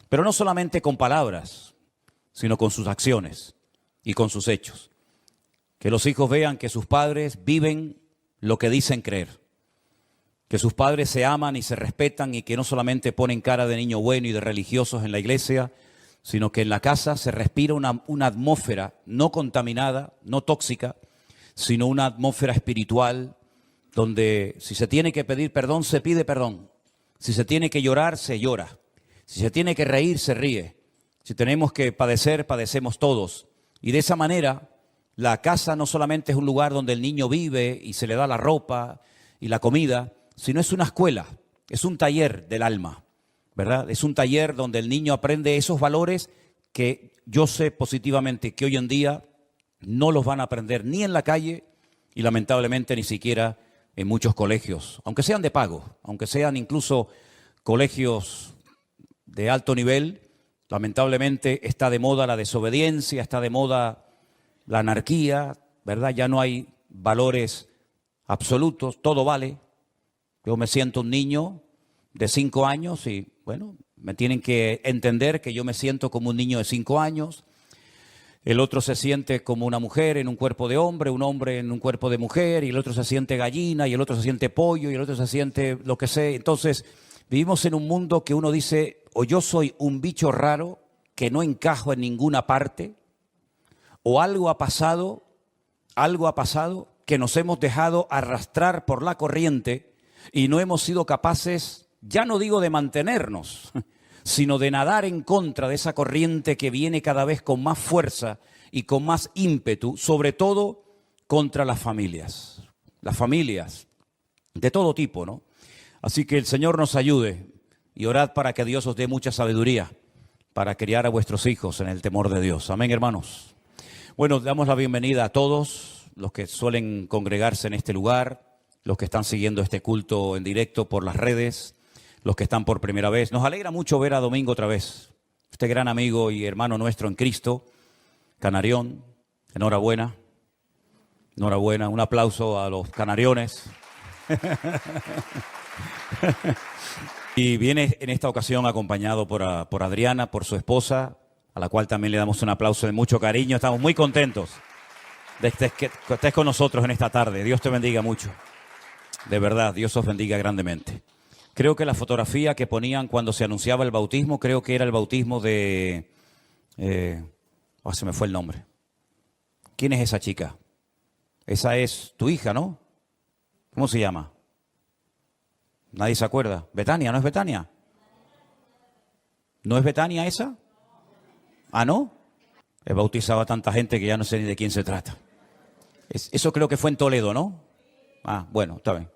pero no solamente con palabras, sino con sus acciones y con sus hechos. Que los hijos vean que sus padres viven lo que dicen creer, que sus padres se aman y se respetan y que no solamente ponen cara de niño bueno y de religiosos en la iglesia, sino que en la casa se respira una atmósfera no contaminada, no tóxica, sino una atmósfera espiritual donde si se tiene que pedir perdón, se pide perdón. Si se tiene que llorar, se llora. Si se tiene que reír, se ríe. Si tenemos que padecer, padecemos todos. Y de esa manera, la casa no solamente es un lugar donde el niño vive y se le da la ropa y la comida, sino es una escuela, es un taller del alma, ¿verdad? Es un taller donde el niño aprende esos valores que yo sé positivamente que hoy en día no los van a aprender ni en la calle y lamentablemente ni siquiera en muchos colegios, aunque sean de pago, aunque sean incluso colegios de alto nivel. Lamentablemente está de moda la desobediencia, está de moda la anarquía, ¿verdad? Ya no hay valores absolutos, todo vale. Yo me siento un niño de 5 años y, bueno, me tienen que entender que yo me siento como un niño de 5 años. El otro se siente como una mujer en un cuerpo de hombre, un hombre en un cuerpo de mujer, y el otro se siente gallina, y el otro se siente pollo, y el otro se siente lo que sea. Entonces, vivimos en un mundo que uno dice, o yo soy un bicho raro que no encajo en ninguna parte, o algo ha pasado que nos hemos dejado arrastrar por la corriente y no hemos sido capaces, ya no digo de mantenernos, sino de nadar en contra de esa corriente que viene cada vez con más fuerza y con más ímpetu, sobre todo contra las familias de todo tipo, ¿no? Así que el Señor nos ayude y orad para que Dios os dé mucha sabiduría para criar a vuestros hijos en el temor de Dios. Amén, hermanos. Bueno, damos la bienvenida a todos los que suelen congregarse en este lugar, los que están siguiendo este culto en directo por las redes, los que están por primera vez. Nos alegra mucho ver a Domingo otra vez, este gran amigo y hermano nuestro en Cristo, Canarión. Enhorabuena, enhorabuena. Un aplauso a los canariones. Y viene en esta ocasión acompañado por Adriana, por su esposa, a la cual también le damos un aplauso de mucho cariño. Estamos muy contentos de que estés con nosotros en esta tarde. Dios te bendiga mucho. De verdad, Dios os bendiga grandemente. Creo que la fotografía que ponían cuando se anunciaba el bautismo, creo que era el bautismo de... se me fue el nombre. ¿Quién es esa chica? Esa es tu hija, ¿no? ¿Cómo se llama? Nadie se acuerda. ¿Betania? ¿No es Betania? ¿No es Betania esa? ¿Ah, no? He bautizado a tanta gente que ya no sé ni de quién se trata. Eso creo que fue en Toledo, ¿no? Ah, bueno, está bien.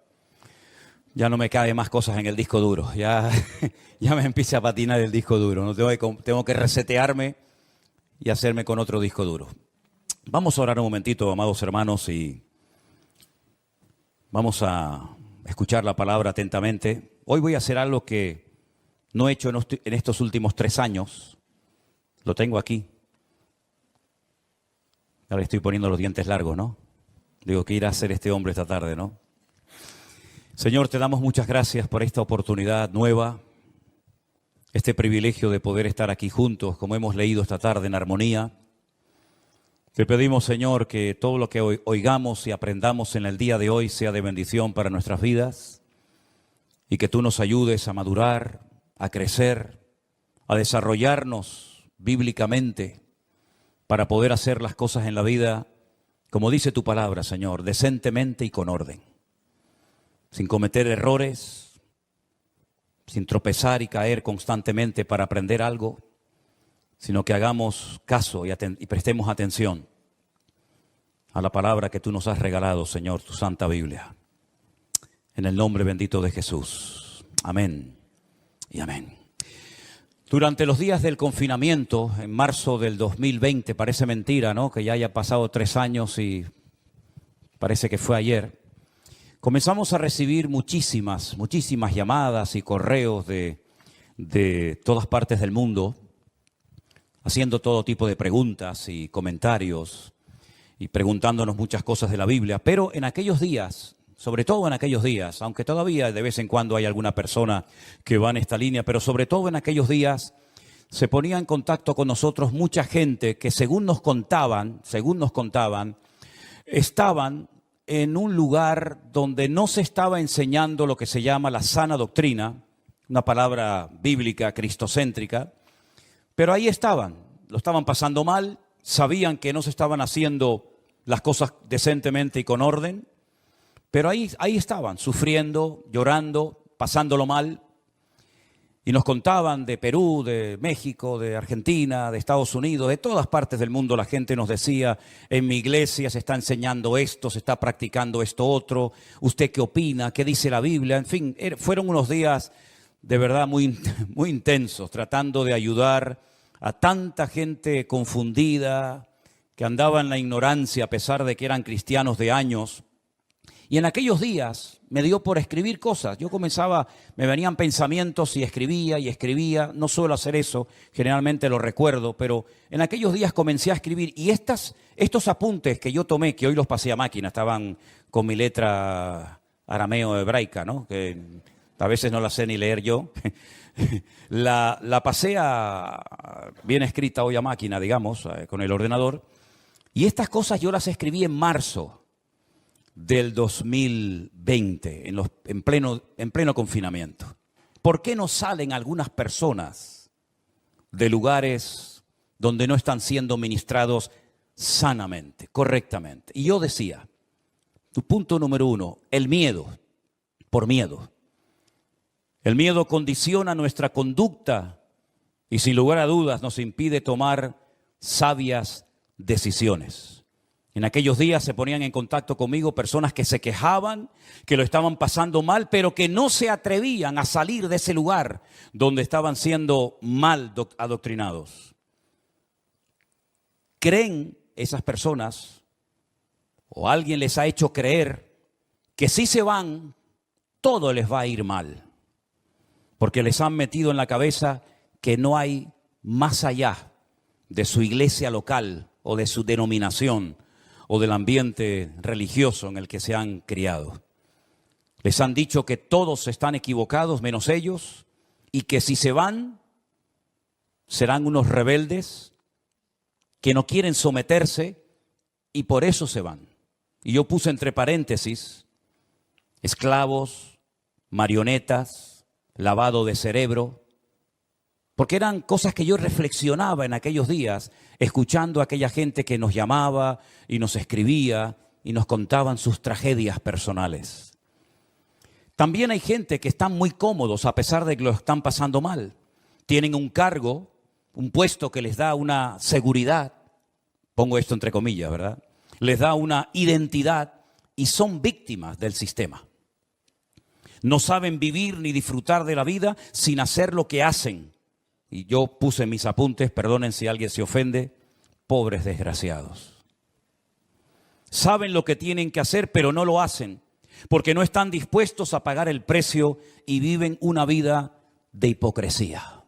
Ya no me cabe más cosas en el disco duro. Ya me empieza a patinar el disco duro. No tengo que resetearme y hacerme con otro disco duro. Vamos a orar un momentito, amados hermanos, y vamos a escuchar la palabra atentamente. Hoy voy a hacer algo que no he hecho en estos últimos 3 años. Lo tengo aquí. Ahora estoy poniendo los dientes largos, ¿no? Digo, ¿qué irá a hacer este hombre esta tarde, no? Señor, te damos muchas gracias por esta oportunidad nueva, este privilegio de poder estar aquí juntos, como hemos leído esta tarde en armonía. Te pedimos, Señor, que todo lo que oigamos y aprendamos en el día de hoy sea de bendición para nuestras vidas y que tú nos ayudes a madurar, a crecer, a desarrollarnos bíblicamente para poder hacer las cosas en la vida, como dice tu palabra, Señor, decentemente y con orden, sin cometer errores, sin tropezar y caer constantemente para aprender algo, sino que hagamos caso y prestemos atención a la palabra que tú nos has regalado, Señor, tu Santa Biblia. En el nombre bendito de Jesús. Amén y amén. Durante los días del confinamiento, en marzo del 2020, parece mentira, ¿no?, que ya haya pasado 3 años y parece que fue ayer, comenzamos a recibir muchísimas llamadas y correos de todas partes del mundo, haciendo todo tipo de preguntas y comentarios y preguntándonos muchas cosas de la Biblia. Pero en aquellos días, sobre todo en aquellos días, aunque todavía de vez en cuando hay alguna persona que va en esta línea, pero sobre todo en aquellos días se ponía en contacto con nosotros mucha gente que según nos contaban, estaban en un lugar donde no se estaba enseñando lo que se llama la sana doctrina, una palabra bíblica cristocéntrica, pero ahí estaban, lo estaban pasando mal, sabían que no se estaban haciendo las cosas decentemente y con orden, pero ahí estaban, sufriendo, llorando, pasándolo mal. Y nos contaban de Perú, de México, de Argentina, de Estados Unidos, de todas partes del mundo. La gente nos decía, en mi iglesia se está enseñando esto, se está practicando esto otro. ¿Usted qué opina? ¿Qué dice la Biblia? En fin, fueron unos días de verdad muy, muy intensos, tratando de ayudar a tanta gente confundida, que andaba en la ignorancia a pesar de que eran cristianos de años. Y en aquellos días me dio por escribir cosas. Yo comenzaba, me venían pensamientos y escribía. No suelo hacer eso, generalmente lo recuerdo, pero en aquellos días comencé a escribir. Y estos apuntes que yo tomé, que hoy los pasé a máquina, estaban con mi letra arameo hebraica, ¿no? Que a veces no la sé ni leer yo. La pasé bien escrita hoy a máquina, digamos, con el ordenador. Y estas cosas yo las escribí en marzo del 2020, en pleno confinamiento. ¿Por qué no salen algunas personas de lugares donde no están siendo ministrados sanamente, correctamente? Y yo decía, tu punto número 1, el miedo, por miedo. El miedo condiciona nuestra conducta y sin lugar a dudas nos impide tomar sabias decisiones. En aquellos días se ponían en contacto conmigo personas que se quejaban, que lo estaban pasando mal, pero que no se atrevían a salir de ese lugar donde estaban siendo mal adoctrinados. ¿Creen esas personas o alguien les ha hecho creer que si se van, todo les va a ir mal? Porque les han metido en la cabeza que no hay más allá de su iglesia local o de su denominación o del ambiente religioso en el que se han criado. Les han dicho que todos están equivocados menos ellos y que si se van serán unos rebeldes que no quieren someterse y por eso se van. Y yo puse entre paréntesis esclavos, marionetas, lavado de cerebro, porque eran cosas que yo reflexionaba en aquellos días, escuchando a aquella gente que nos llamaba y nos escribía y nos contaban sus tragedias personales. También hay gente que están muy cómodos a pesar de que lo están pasando mal. Tienen un cargo, un puesto que les da una seguridad, pongo esto entre comillas, ¿verdad? Les da una identidad y son víctimas del sistema. No saben vivir ni disfrutar de la vida sin hacer lo que hacen. Y yo puse en mis apuntes, perdonen si alguien se ofende, pobres desgraciados. Saben lo que tienen que hacer, pero no lo hacen, porque no están dispuestos a pagar el precio y viven una vida de hipocresía.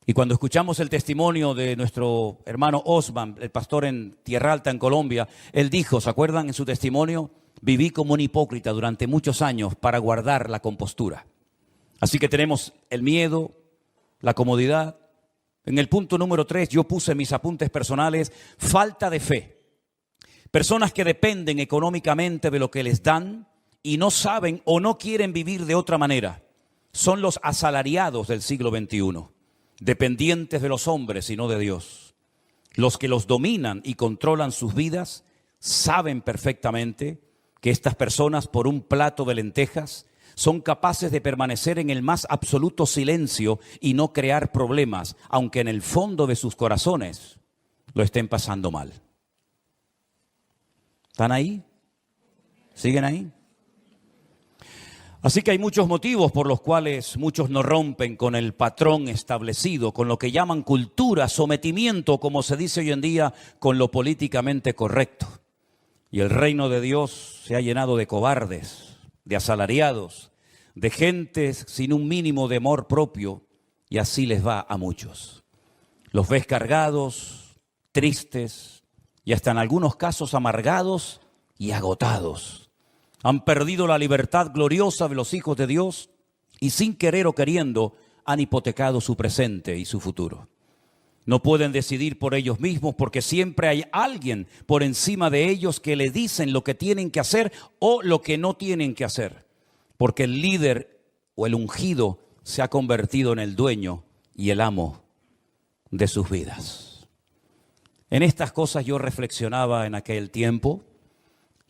Y cuando escuchamos el testimonio de nuestro hermano Osman, el pastor en Tierra Alta, en Colombia, él dijo, ¿se acuerdan en su testimonio? Viví como un hipócrita durante muchos años para guardar la compostura. Así que tenemos el miedo, la comodidad. En el punto número 3 yo puse en mis apuntes personales, falta de fe. Personas que dependen económicamente de lo que les dan y no saben o no quieren vivir de otra manera. Son los asalariados del siglo XXI, dependientes de los hombres y no de Dios. Los que los dominan y controlan sus vidas saben perfectamente que estas personas por un plato de lentejas son capaces de permanecer en el más absoluto silencio y no crear problemas, aunque en el fondo de sus corazones lo estén pasando mal. ¿Están ahí? ¿Siguen ahí? Así que hay muchos motivos por los cuales muchos no rompen con el patrón establecido, con lo que llaman cultura, sometimiento, como se dice hoy en día, con lo políticamente correcto. Y el reino de Dios se ha llenado de cobardes, de asalariados, de gentes sin un mínimo de amor propio, y así les va a muchos. Los ves cargados, tristes y hasta en algunos casos amargados y agotados. Han perdido la libertad gloriosa de los hijos de Dios y sin querer o queriendo han hipotecado su presente y su futuro. No pueden decidir por ellos mismos porque siempre hay alguien por encima de ellos que le dicen lo que tienen que hacer o lo que no tienen que hacer. Porque el líder o el ungido se ha convertido en el dueño y el amo de sus vidas. En estas cosas yo reflexionaba en aquel tiempo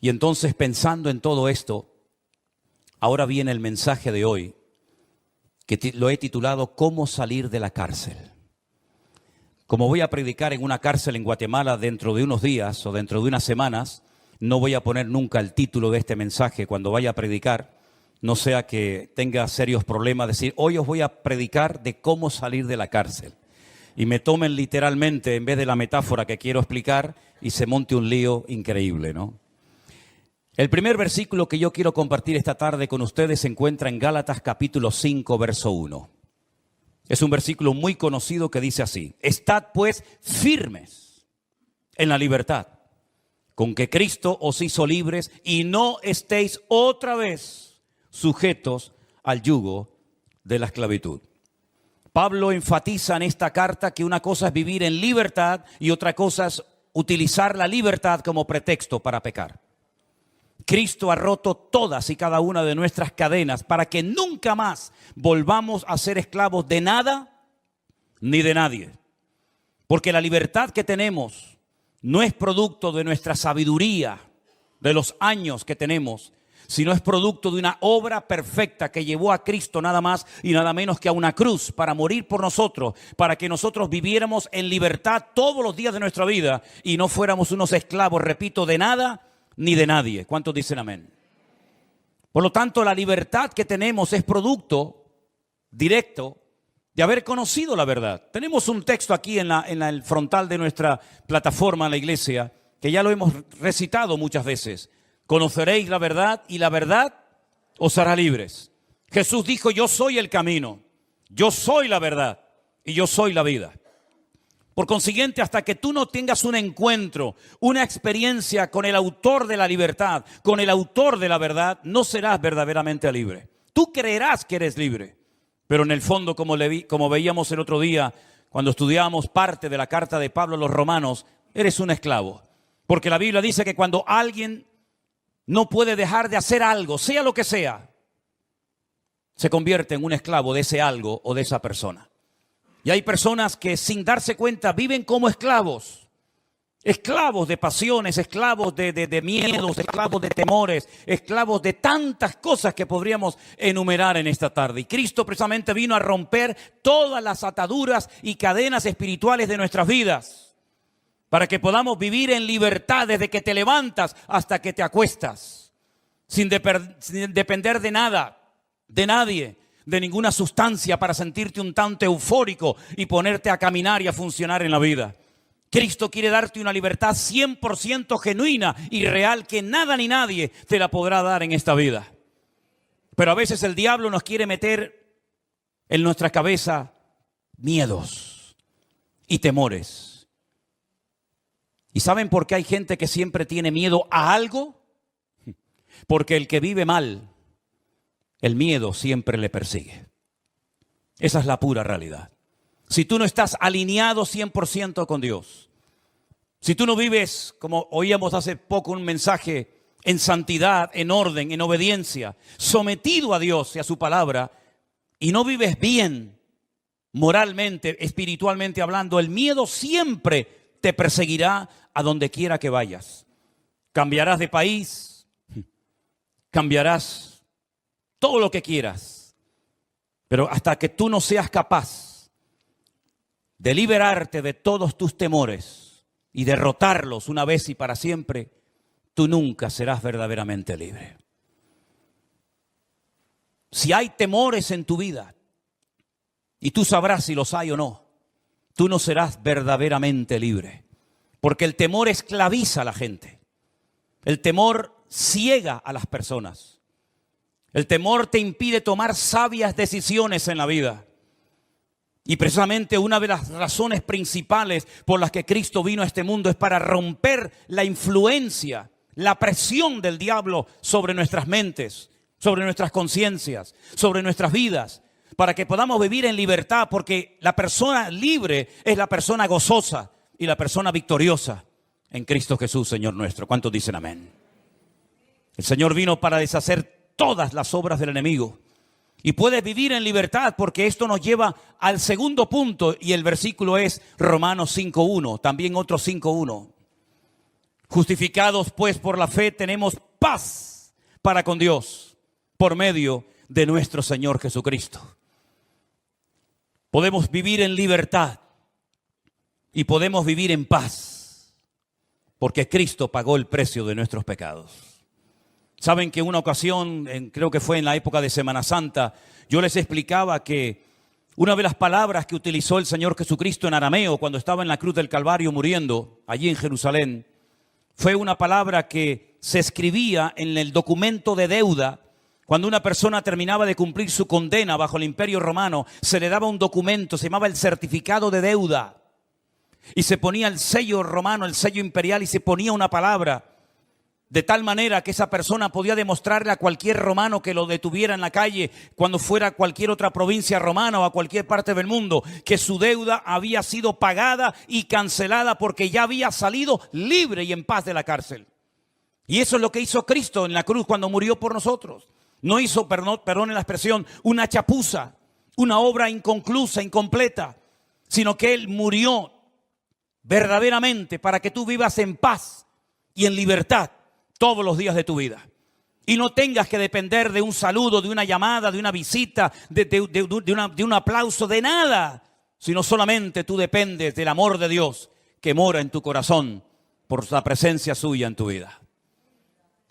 y entonces pensando en todo esto, ahora viene el mensaje de hoy que lo he titulado ¿Cómo salir de la cárcel? Como voy a predicar en una cárcel en Guatemala dentro de unos días o dentro de unas semanas, no voy a poner nunca el título de este mensaje cuando vaya a predicar, no sea que tenga serios problemas, decir, hoy os voy a predicar de cómo salir de la cárcel. Y me tomen literalmente en vez de la metáfora que quiero explicar y se monte un lío increíble, ¿no? El primer versículo que yo quiero compartir esta tarde con ustedes se encuentra en Gálatas capítulo 5, verso 1. Es un versículo muy conocido que dice así: Estad pues firmes en la libertad con que Cristo os hizo libres y no estéis otra vez sujetos al yugo de la esclavitud. Pablo enfatiza en esta carta que una cosa es vivir en libertad y otra cosa es utilizar la libertad como pretexto para pecar. Cristo ha roto todas y cada una de nuestras cadenas para que nunca más volvamos a ser esclavos de nada ni de nadie. Porque la libertad que tenemos no es producto de nuestra sabiduría, de los años que tenemos, sino es producto de una obra perfecta que llevó a Cristo nada más y nada menos que a una cruz para morir por nosotros, para que nosotros viviéramos en libertad todos los días de nuestra vida y no fuéramos unos esclavos, repito, de nada ni de nadie. ¿Cuántos dicen amén? Por lo tanto, la libertad que tenemos es producto directo de haber conocido la verdad. Tenemos un texto aquí en el frontal de nuestra plataforma en la iglesia, que ya lo hemos recitado muchas veces. Conoceréis la verdad y la verdad os hará libres. Jesús dijo, yo soy el camino, yo soy la verdad y yo soy la vida. Por consiguiente, hasta que tú no tengas un encuentro, una experiencia con el autor de la libertad, con el autor de la verdad, no serás verdaderamente libre. Tú creerás que eres libre, pero en el fondo, como veíamos el otro día, cuando estudiábamos parte de la carta de Pablo a los romanos, eres un esclavo. Porque la Biblia dice que cuando alguien no puede dejar de hacer algo, sea lo que sea, se convierte en un esclavo de ese algo o de esa persona. Y hay personas que sin darse cuenta viven como esclavos. Esclavos de pasiones, esclavos de miedos, esclavos de temores, esclavos de tantas cosas que podríamos enumerar en esta tarde. Y Cristo precisamente vino a romper todas las ataduras y cadenas espirituales de nuestras vidas, para que podamos vivir en libertad desde que te levantas hasta que te acuestas, sin depender de nada, de nadie, de ninguna sustancia para sentirte un tanto eufórico y ponerte a caminar y a funcionar en la vida. Cristo quiere darte una libertad 100% genuina y real que nada ni nadie te la podrá dar en esta vida. Pero a veces el diablo nos quiere meter en nuestra cabeza miedos y temores. ¿Y saben por qué hay gente que siempre tiene miedo a algo? Porque el que vive mal, el miedo siempre le persigue. Esa es la pura realidad. Si tú no estás alineado 100% con Dios, si tú no vives, como oíamos hace poco un mensaje, en santidad, en orden, en obediencia, sometido a Dios y a su palabra, y no vives bien moralmente, espiritualmente hablando, el miedo siempre te perseguirá a donde quiera que vayas. Cambiarás de país, cambiarás todo lo que quieras, pero hasta que tú no seas capaz de liberarte de todos tus temores y derrotarlos una vez y para siempre, tú nunca serás verdaderamente libre. Si hay temores en tu vida, y tú sabrás si los hay o no, tú no serás verdaderamente libre, porque el temor esclaviza a la gente, el temor ciega a las personas. El temor te impide tomar sabias decisiones en la vida. Y precisamente una de las razones principales por las que Cristo vino a este mundo es para romper la influencia la presión del diablo sobre nuestras mentes, sobre nuestras conciencias, sobre nuestras vidas, para que podamos vivir en libertad, porque la persona libre es la persona gozosa y la persona victoriosa en Cristo Jesús, Señor nuestro. ¿Cuántos dicen amén? El Señor vino para deshacer todas las obras del enemigo. Y puedes vivir en libertad, porque esto nos lleva al segundo punto, y el versículo es Romanos 5:1, también otro 5:1. Justificados pues por la fe tenemos paz para con Dios por medio de nuestro Señor Jesucristo. Podemos vivir en libertad y podemos vivir en paz, porque Cristo pagó el precio de nuestros pecados. Saben que en una ocasión, creo que fue en la época de Semana Santa, yo les explicaba que una de las palabras que utilizó el Señor Jesucristo en arameo cuando estaba en la cruz del Calvario muriendo, allí en Jerusalén, fue una palabra que se escribía en el documento de deuda. Cuando una persona terminaba de cumplir su condena bajo el Imperio Romano, se le daba un documento, se llamaba el certificado de deuda. Y se ponía el sello romano, el sello imperial, y se ponía una palabra. De tal manera que esa persona podía demostrarle a cualquier romano que lo detuviera en la calle, cuando fuera a cualquier otra provincia romana o a cualquier parte del mundo, que su deuda había sido pagada y cancelada porque ya había salido libre y en paz de la cárcel. Y eso es lo que hizo Cristo en la cruz cuando murió por nosotros. No hizo, perdone la expresión, una chapuza, una obra inconclusa, incompleta, sino que Él murió verdaderamente para que tú vivas en paz y en libertad todos los días de tu vida. Y no tengas que depender de un saludo, de una llamada, de una visita, de un aplauso, de nada. Sino solamente tú dependes del amor de Dios que mora en tu corazón por la presencia suya en tu vida.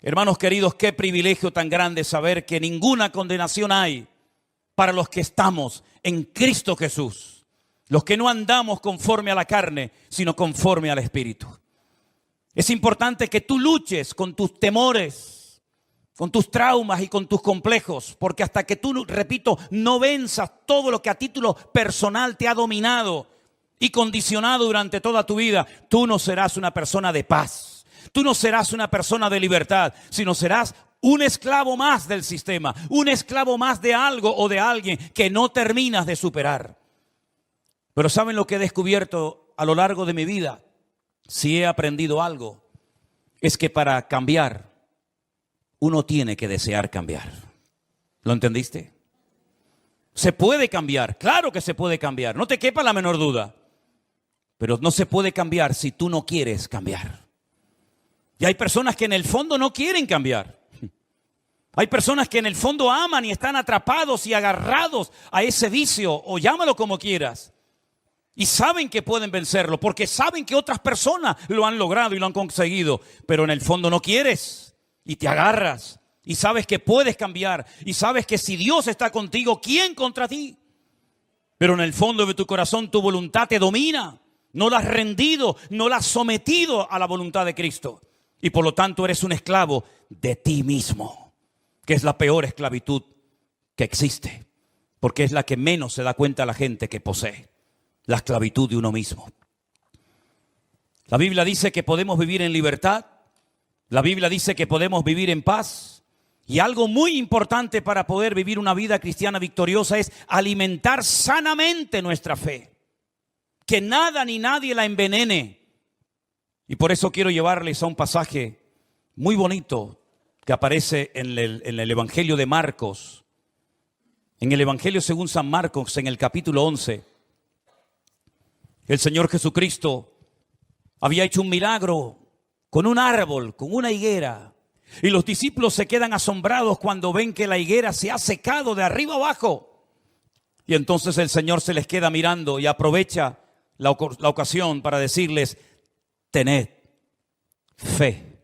Hermanos queridos, qué privilegio tan grande saber que ninguna condenación hay para los que estamos en Cristo Jesús. Los que no andamos conforme a la carne, sino conforme al Espíritu. Es importante que tú luches con tus temores, con tus traumas y con tus complejos, porque hasta que tú, repito, no venzas todo lo que a título personal te ha dominado y condicionado durante toda tu vida, tú no serás una persona de paz, tú no serás una persona de libertad, sino serás un esclavo más del sistema, un esclavo más de algo o de alguien que no terminas de superar. Pero ¿saben lo que he descubierto a lo largo de mi vida? Si he aprendido algo, es que para cambiar, uno tiene que desear cambiar. ¿Lo entendiste? Se puede cambiar, claro que se puede cambiar, no te quepa la menor duda. Pero no se puede cambiar si tú no quieres cambiar. Y hay personas que en el fondo no quieren cambiar. Hay personas que en el fondo aman y están atrapados y agarrados a ese vicio, o llámalo como quieras. Y saben que pueden vencerlo, porque saben que otras personas lo han logrado y lo han conseguido. Pero en el fondo no quieres y te agarras. Y sabes que puedes cambiar. Y sabes que si Dios está contigo, ¿quién contra ti? Pero en el fondo de tu corazón tu voluntad te domina. No la has rendido, no la has sometido a la voluntad de Cristo. Y por lo tanto eres un esclavo de ti mismo, que es la peor esclavitud que existe. Porque es la que menos se da cuenta la gente que posee. La esclavitud de uno mismo. La Biblia dice que podemos vivir en libertad. La Biblia dice que podemos vivir en paz. Y algo muy importante para poder vivir una vida cristiana victoriosa es alimentar sanamente nuestra fe. Que nada ni nadie la envenene. Y por eso quiero llevarles a un pasaje muy bonito que aparece en el Evangelio de Marcos. En el Evangelio según San Marcos, en el capítulo 11. El Señor Jesucristo había hecho un milagro con un árbol, con una higuera. Y los discípulos se quedan asombrados cuando ven que la higuera se ha secado de arriba abajo. Y entonces el Señor se les queda mirando y aprovecha la ocasión para decirles: tened fe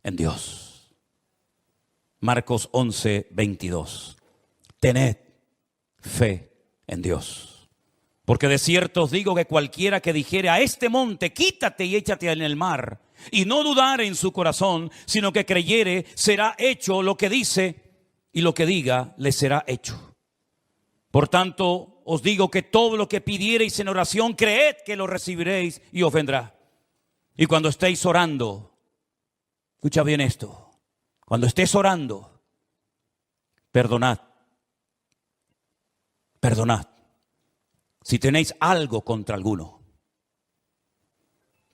en Dios. Marcos 11:22. Tened fe en Dios. Porque de cierto os digo que cualquiera que dijere a este monte, quítate y échate en el mar, y no dudare en su corazón, sino que creyere, será hecho lo que dice, y lo que diga le será hecho. Por tanto, os digo que todo lo que pidiereis en oración, creed que lo recibiréis y os vendrá. Y cuando estéis orando, Escucha bien esto. Cuando estés orando, perdonad. Perdonad. Si tenéis algo contra alguno,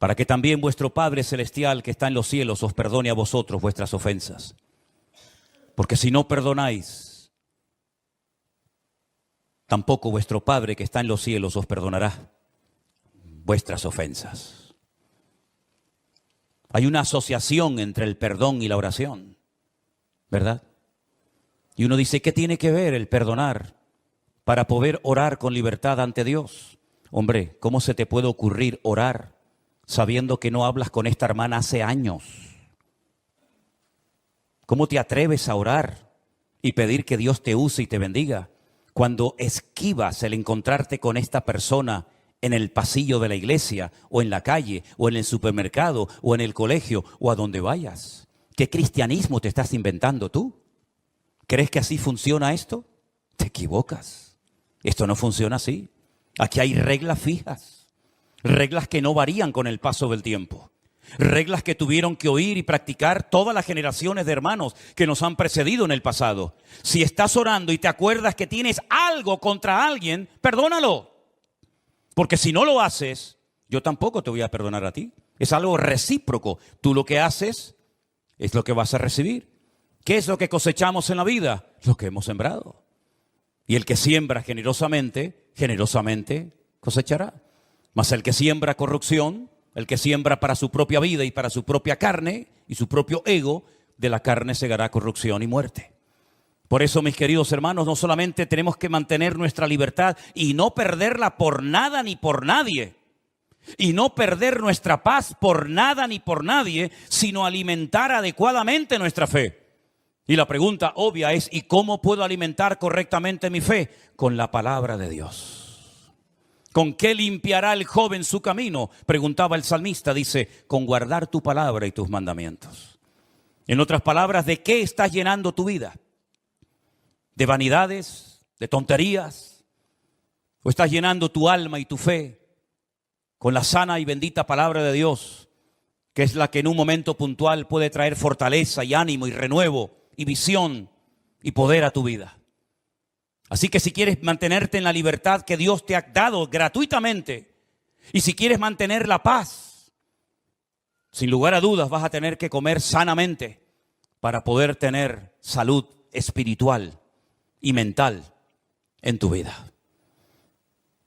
para que también vuestro Padre Celestial que está en los cielos os perdone a vosotros vuestras ofensas. Porque si no perdonáis, tampoco vuestro Padre que está en los cielos os perdonará vuestras ofensas. Hay una asociación entre el perdón y la oración, ¿verdad? Y uno dice, ¿qué tiene que ver el perdonar para poder orar con libertad ante Dios? Hombre, ¿cómo se te puede ocurrir orar sabiendo que no hablas con esta hermana hace años? ¿Cómo te atreves a orar y pedir que Dios te use y te bendiga cuando esquivas el encontrarte con esta persona en el pasillo de la iglesia, o en la calle, o en el supermercado, o en el colegio, o a donde vayas? ¿Qué cristianismo te estás inventando tú? ¿Crees que así funciona esto? Te equivocas. Esto no funciona así. Aquí hay reglas fijas, reglas que no varían con el paso del tiempo, reglas que tuvieron que oír y practicar todas las generaciones de hermanos que nos han precedido en el pasado. Si estás orando y te acuerdas que tienes algo contra alguien, perdónalo. Porque si no lo haces, yo tampoco te voy a perdonar a ti. Es algo recíproco. Tú lo que haces es lo que vas a recibir. ¿Qué es lo que cosechamos en la vida? Lo que hemos sembrado. Y el que siembra generosamente, generosamente cosechará. Mas el que siembra corrupción, el que siembra para su propia vida y para su propia carne y su propio ego, de la carne segará corrupción y muerte. Por eso, mis queridos hermanos, no solamente tenemos que mantener nuestra libertad y no perderla por nada ni por nadie, y no perder nuestra paz por nada ni por nadie, sino alimentar adecuadamente nuestra fe. Y la pregunta obvia es, ¿y cómo puedo alimentar correctamente mi fe? Con la palabra de Dios. ¿Con qué limpiará el joven su camino? Preguntaba el salmista. Dice, con guardar tu palabra y tus mandamientos. En otras palabras, ¿de qué estás llenando tu vida? ¿De vanidades? ¿De tonterías? ¿O estás llenando tu alma y tu fe con la sana y bendita palabra de Dios, que es la que en un momento puntual puede traer fortaleza y ánimo y renuevo y visión y poder a tu vida? Así que si quieres mantenerte en la libertad que Dios te ha dado gratuitamente, y si quieres mantener la paz, sin lugar a dudas vas a tener que comer sanamente para poder tener salud espiritual y mental en tu vida.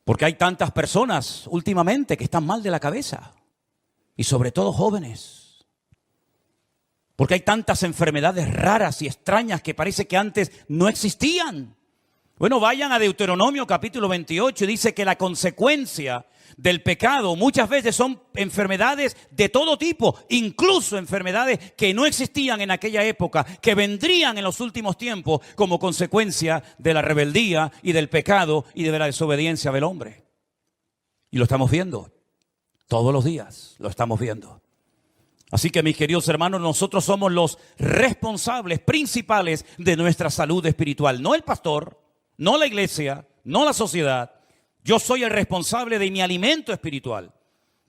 Porque hay tantas personas últimamente que están mal de la cabeza, y sobre todo jóvenes. Porque hay tantas enfermedades raras y extrañas que parece que antes no existían. Bueno, vayan a Deuteronomio capítulo 28 y dice que la consecuencia del pecado muchas veces son enfermedades de todo tipo, incluso enfermedades que no existían en aquella época, que vendrían en los últimos tiempos como consecuencia de la rebeldía y del pecado y de la desobediencia del hombre. Y lo estamos viendo, todos los días lo estamos viendo. Así que, mis queridos hermanos, nosotros somos los responsables principales de nuestra salud espiritual, no el pastor, no la iglesia, no la sociedad. Yo soy el responsable de mi alimento espiritual,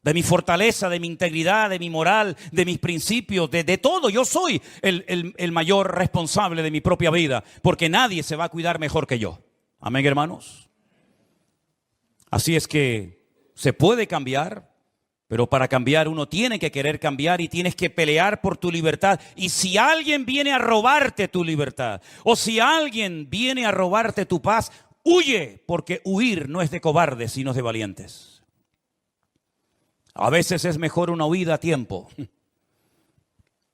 de mi fortaleza, de mi integridad, de mi moral, de mis principios, de todo. Yo soy el mayor responsable de mi propia vida, porque nadie se va a cuidar mejor que yo. Amén, hermanos. Así es que se puede cambiar, pero para cambiar uno tiene que querer cambiar y tienes que pelear por tu libertad. Y si alguien viene a robarte tu libertad, o si alguien viene a robarte tu paz, huye, porque huir no es de cobardes, sino de valientes. A veces es mejor una huida a tiempo,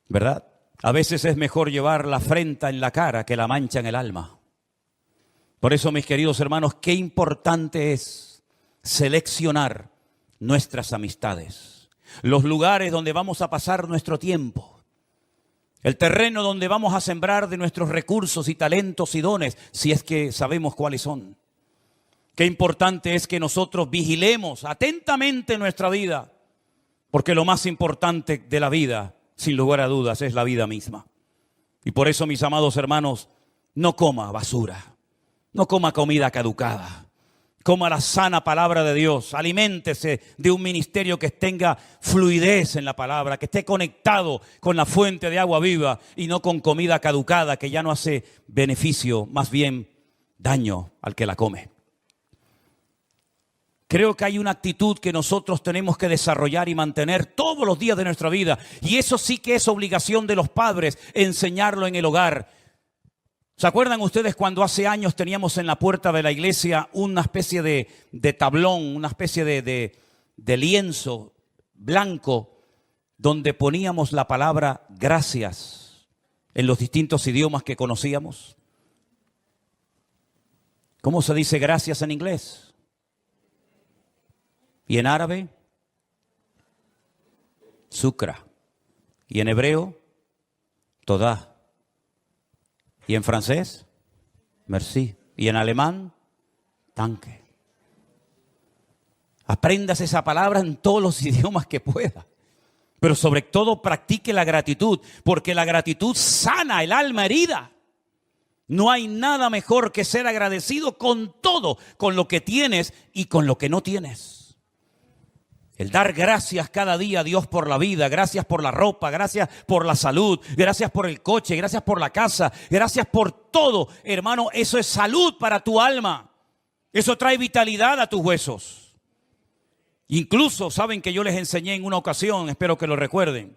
¿verdad? A veces es mejor llevar la afrenta en la cara que la mancha en el alma. Por eso, mis queridos hermanos, qué importante es seleccionar nuestras amistades, los lugares donde vamos a pasar nuestro tiempo, el terreno donde vamos a sembrar de nuestros recursos y talentos y dones, si es que sabemos cuáles son. Qué importante es que nosotros vigilemos atentamente nuestra vida, porque lo más importante de la vida, sin lugar a dudas, es la vida misma. Y por eso, mis amados hermanos, no coma basura, no coma comida caducada, Coma la sana palabra de Dios. Aliméntese de un ministerio que tenga fluidez en la palabra, que esté conectado con la fuente de agua viva y no con comida caducada que ya no hace beneficio, más bien daño al que la come. Creo que hay una actitud que nosotros tenemos que desarrollar y mantener todos los días de nuestra vida. Y eso sí que es obligación de los padres, enseñarlo en el hogar. ¿Se acuerdan ustedes cuando hace años teníamos en la puerta de la iglesia una especie de tablón, una especie de lienzo blanco donde poníamos la palabra gracias en los distintos idiomas que conocíamos? ¿Cómo se dice gracias en inglés? ¿Y en árabe? Shukra. ¿Y en hebreo? Todá. ¿Y en francés? Merci. ¿Y en alemán? Danke. Apréndase esa palabra en todos los idiomas que pueda. Pero sobre todo practique la gratitud, porque la gratitud sana el alma herida. No hay nada mejor que ser agradecido con todo, con lo que tienes y con lo que no tienes. El dar gracias cada día a Dios por la vida, gracias por la ropa, gracias por la salud, gracias por el coche, gracias por la casa, gracias por todo. Hermano, eso es salud para tu alma. Eso trae vitalidad a tus huesos. Incluso, saben que yo les enseñé en una ocasión, espero que lo recuerden,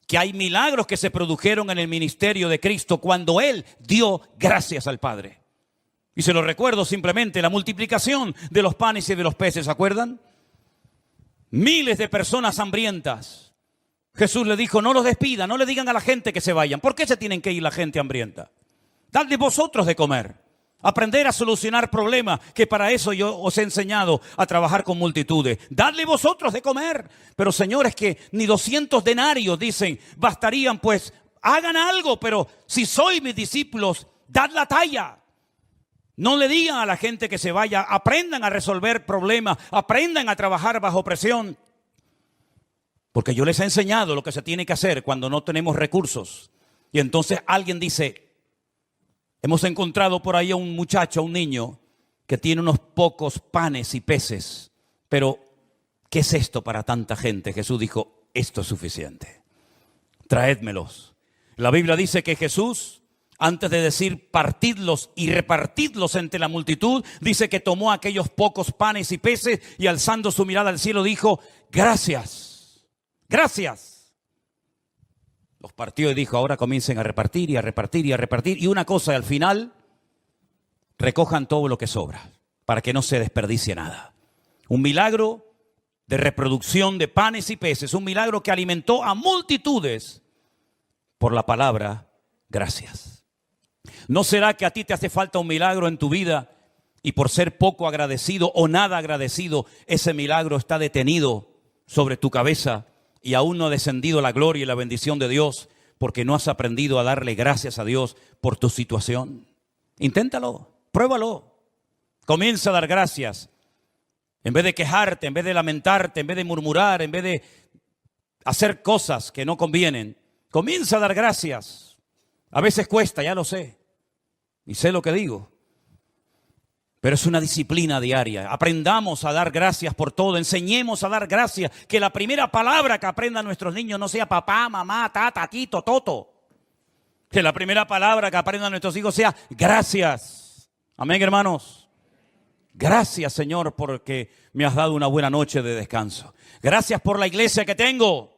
que hay milagros que se produjeron en el ministerio de Cristo cuando Él dio gracias al Padre. Y se lo recuerdo simplemente, la multiplicación de los panes y de los peces, ¿se acuerdan? Miles de personas hambrientas. Jesús le dijo, no los despidan, no le digan a la gente que se vayan. ¿Por qué se tienen que ir la gente hambrienta? Dadle vosotros de comer. Aprender a solucionar problemas, que para eso yo os he enseñado a trabajar con multitudes. Dadle vosotros de comer. Pero señores, que ni 200 denarios, dicen, bastarían, pues hagan algo. Pero si sois mis discípulos, dad la talla. No le digan a la gente que se vaya, aprendan a resolver problemas, aprendan a trabajar bajo presión. Porque yo les he enseñado lo que se tiene que hacer cuando no tenemos recursos. Y entonces alguien dice, hemos encontrado por ahí a un muchacho, a un niño, que tiene unos pocos panes y peces. Pero, ¿qué es esto para tanta gente? Jesús dijo, esto es suficiente. Traédmelos. La Biblia dice que Jesús, antes de decir partidlos y repartidlos entre la multitud, dice que tomó aquellos pocos panes y peces y alzando su mirada al cielo dijo, gracias, gracias. Los partió y dijo, ahora comiencen a repartir y a repartir y a repartir. Y una cosa, al final, recojan todo lo que sobra para que no se desperdicie nada. Un milagro de reproducción de panes y peces, un milagro que alimentó a multitudes por la palabra gracias. ¿No será que a ti te hace falta un milagro en tu vida y por ser poco agradecido o nada agradecido, ese milagro está detenido sobre tu cabeza y aún no ha descendido la gloria y la bendición de Dios porque no has aprendido a darle gracias a Dios por tu situación? Inténtalo, pruébalo. Comienza a dar gracias. En vez de quejarte, en vez de lamentarte, en vez de murmurar, en vez de hacer cosas que no convienen, comienza a dar gracias. A veces cuesta, ya lo sé, y sé lo que digo, pero es una disciplina diaria. Aprendamos a dar gracias por todo, enseñemos a dar gracias, que la primera palabra que aprendan nuestros niños no sea papá, mamá, tata, tito, toto. Que la primera palabra que aprendan nuestros hijos sea gracias. Amén, hermanos. Gracias, Señor, porque me has dado una buena noche de descanso. Gracias por la iglesia que tengo.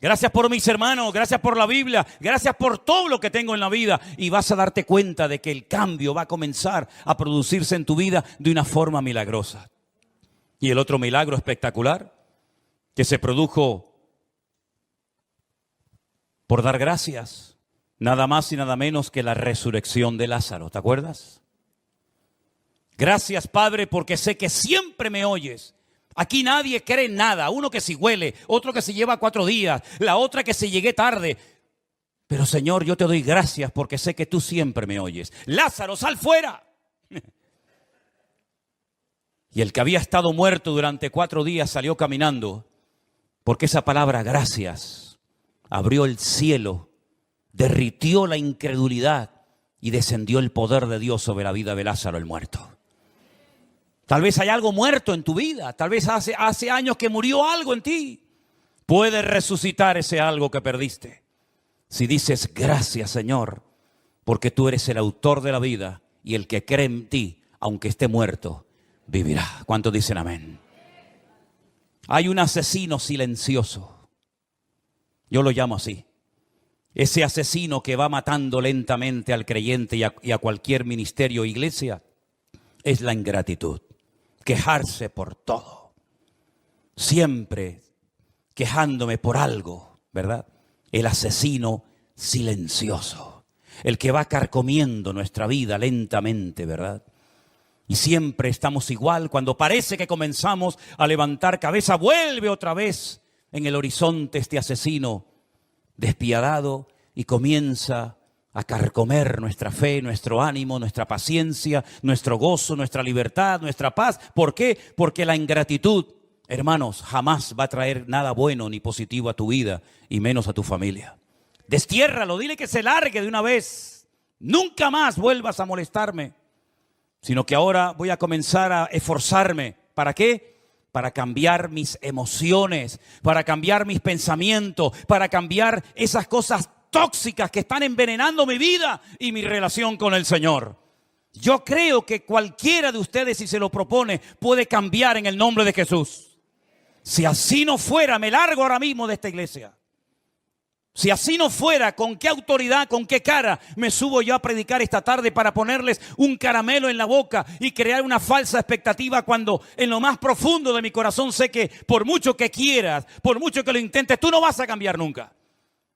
Gracias por mis hermanos, gracias por la Biblia, gracias por todo lo que tengo en la vida. Y vas a darte cuenta de que el cambio va a comenzar a producirse en tu vida de una forma milagrosa. Y el otro milagro espectacular que se produjo por dar gracias, nada más y nada menos que la resurrección de Lázaro. ¿Te acuerdas? Gracias, Padre, porque sé que siempre me oyes. Aquí nadie cree en nada. Uno que si huele, otro que si lleva 4 días, la otra que si llegué tarde. Pero Señor, yo te doy gracias porque sé que tú siempre me oyes. Lázaro, sal fuera. Y el que había estado muerto durante 4 días salió caminando, porque esa palabra gracias abrió el cielo, derritió la incredulidad y descendió el poder de Dios sobre la vida de Lázaro el muerto. Tal vez hay algo muerto en tu vida. Tal vez hace años que murió algo en ti. Puedes resucitar ese algo que perdiste. Si dices, gracias Señor, porque tú eres el autor de la vida y el que cree en ti, aunque esté muerto, vivirá. ¿Cuántos dicen amén? Hay un asesino silencioso. Yo lo llamo así. Ese asesino que va matando lentamente al creyente y a cualquier ministerio o iglesia es la ingratitud. Quejarse por todo. Siempre quejándome por algo, ¿verdad? El asesino silencioso. El que va carcomiendo nuestra vida lentamente, ¿verdad? Y siempre estamos igual. Cuando parece que comenzamos a levantar cabeza, vuelve otra vez en el horizonte este asesino despiadado y comienza a carcomer nuestra fe, nuestro ánimo, nuestra paciencia, nuestro gozo, nuestra libertad, nuestra paz. ¿Por qué? Porque la ingratitud, hermanos, jamás va a traer nada bueno ni positivo a tu vida y menos a tu familia. Destiérralo, dile que se largue de una vez. Nunca más vuelvas a molestarme, sino que ahora voy a comenzar a esforzarme. ¿Para qué? Para cambiar mis emociones, para cambiar mis pensamientos, para cambiar esas cosas tóxicas que están envenenando mi vida y mi relación con el Señor. Yo creo que cualquiera de ustedes, si se lo propone, puede cambiar en el nombre de Jesús. Si así no fuera, me largo ahora mismo de esta iglesia. Si así no fuera, ¿con qué autoridad, con qué cara me subo yo a predicar esta tarde para ponerles un caramelo en la boca y crear una falsa expectativa cuando en lo más profundo de mi corazón sé que por mucho que quieras, por mucho que lo intentes, tú no vas a cambiar nunca?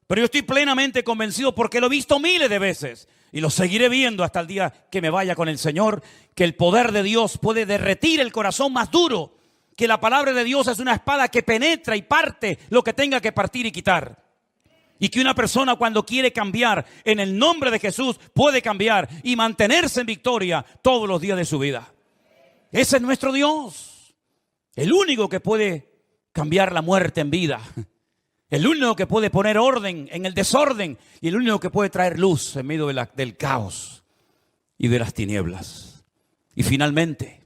Pero yo estoy plenamente convencido porque lo he visto miles de veces y lo seguiré viendo hasta el día que me vaya con el Señor, que el poder de Dios puede derretir el corazón más duro, que la palabra de Dios es una espada que penetra y parte lo que tenga que partir y quitar. Y que una persona cuando quiere cambiar en el nombre de Jesús puede cambiar y mantenerse en victoria todos los días de su vida. Ese es nuestro Dios. El único que puede cambiar la muerte en vida. El único que puede poner orden en el desorden. Y el único que puede traer luz en medio del caos y de las tinieblas. Y finalmente,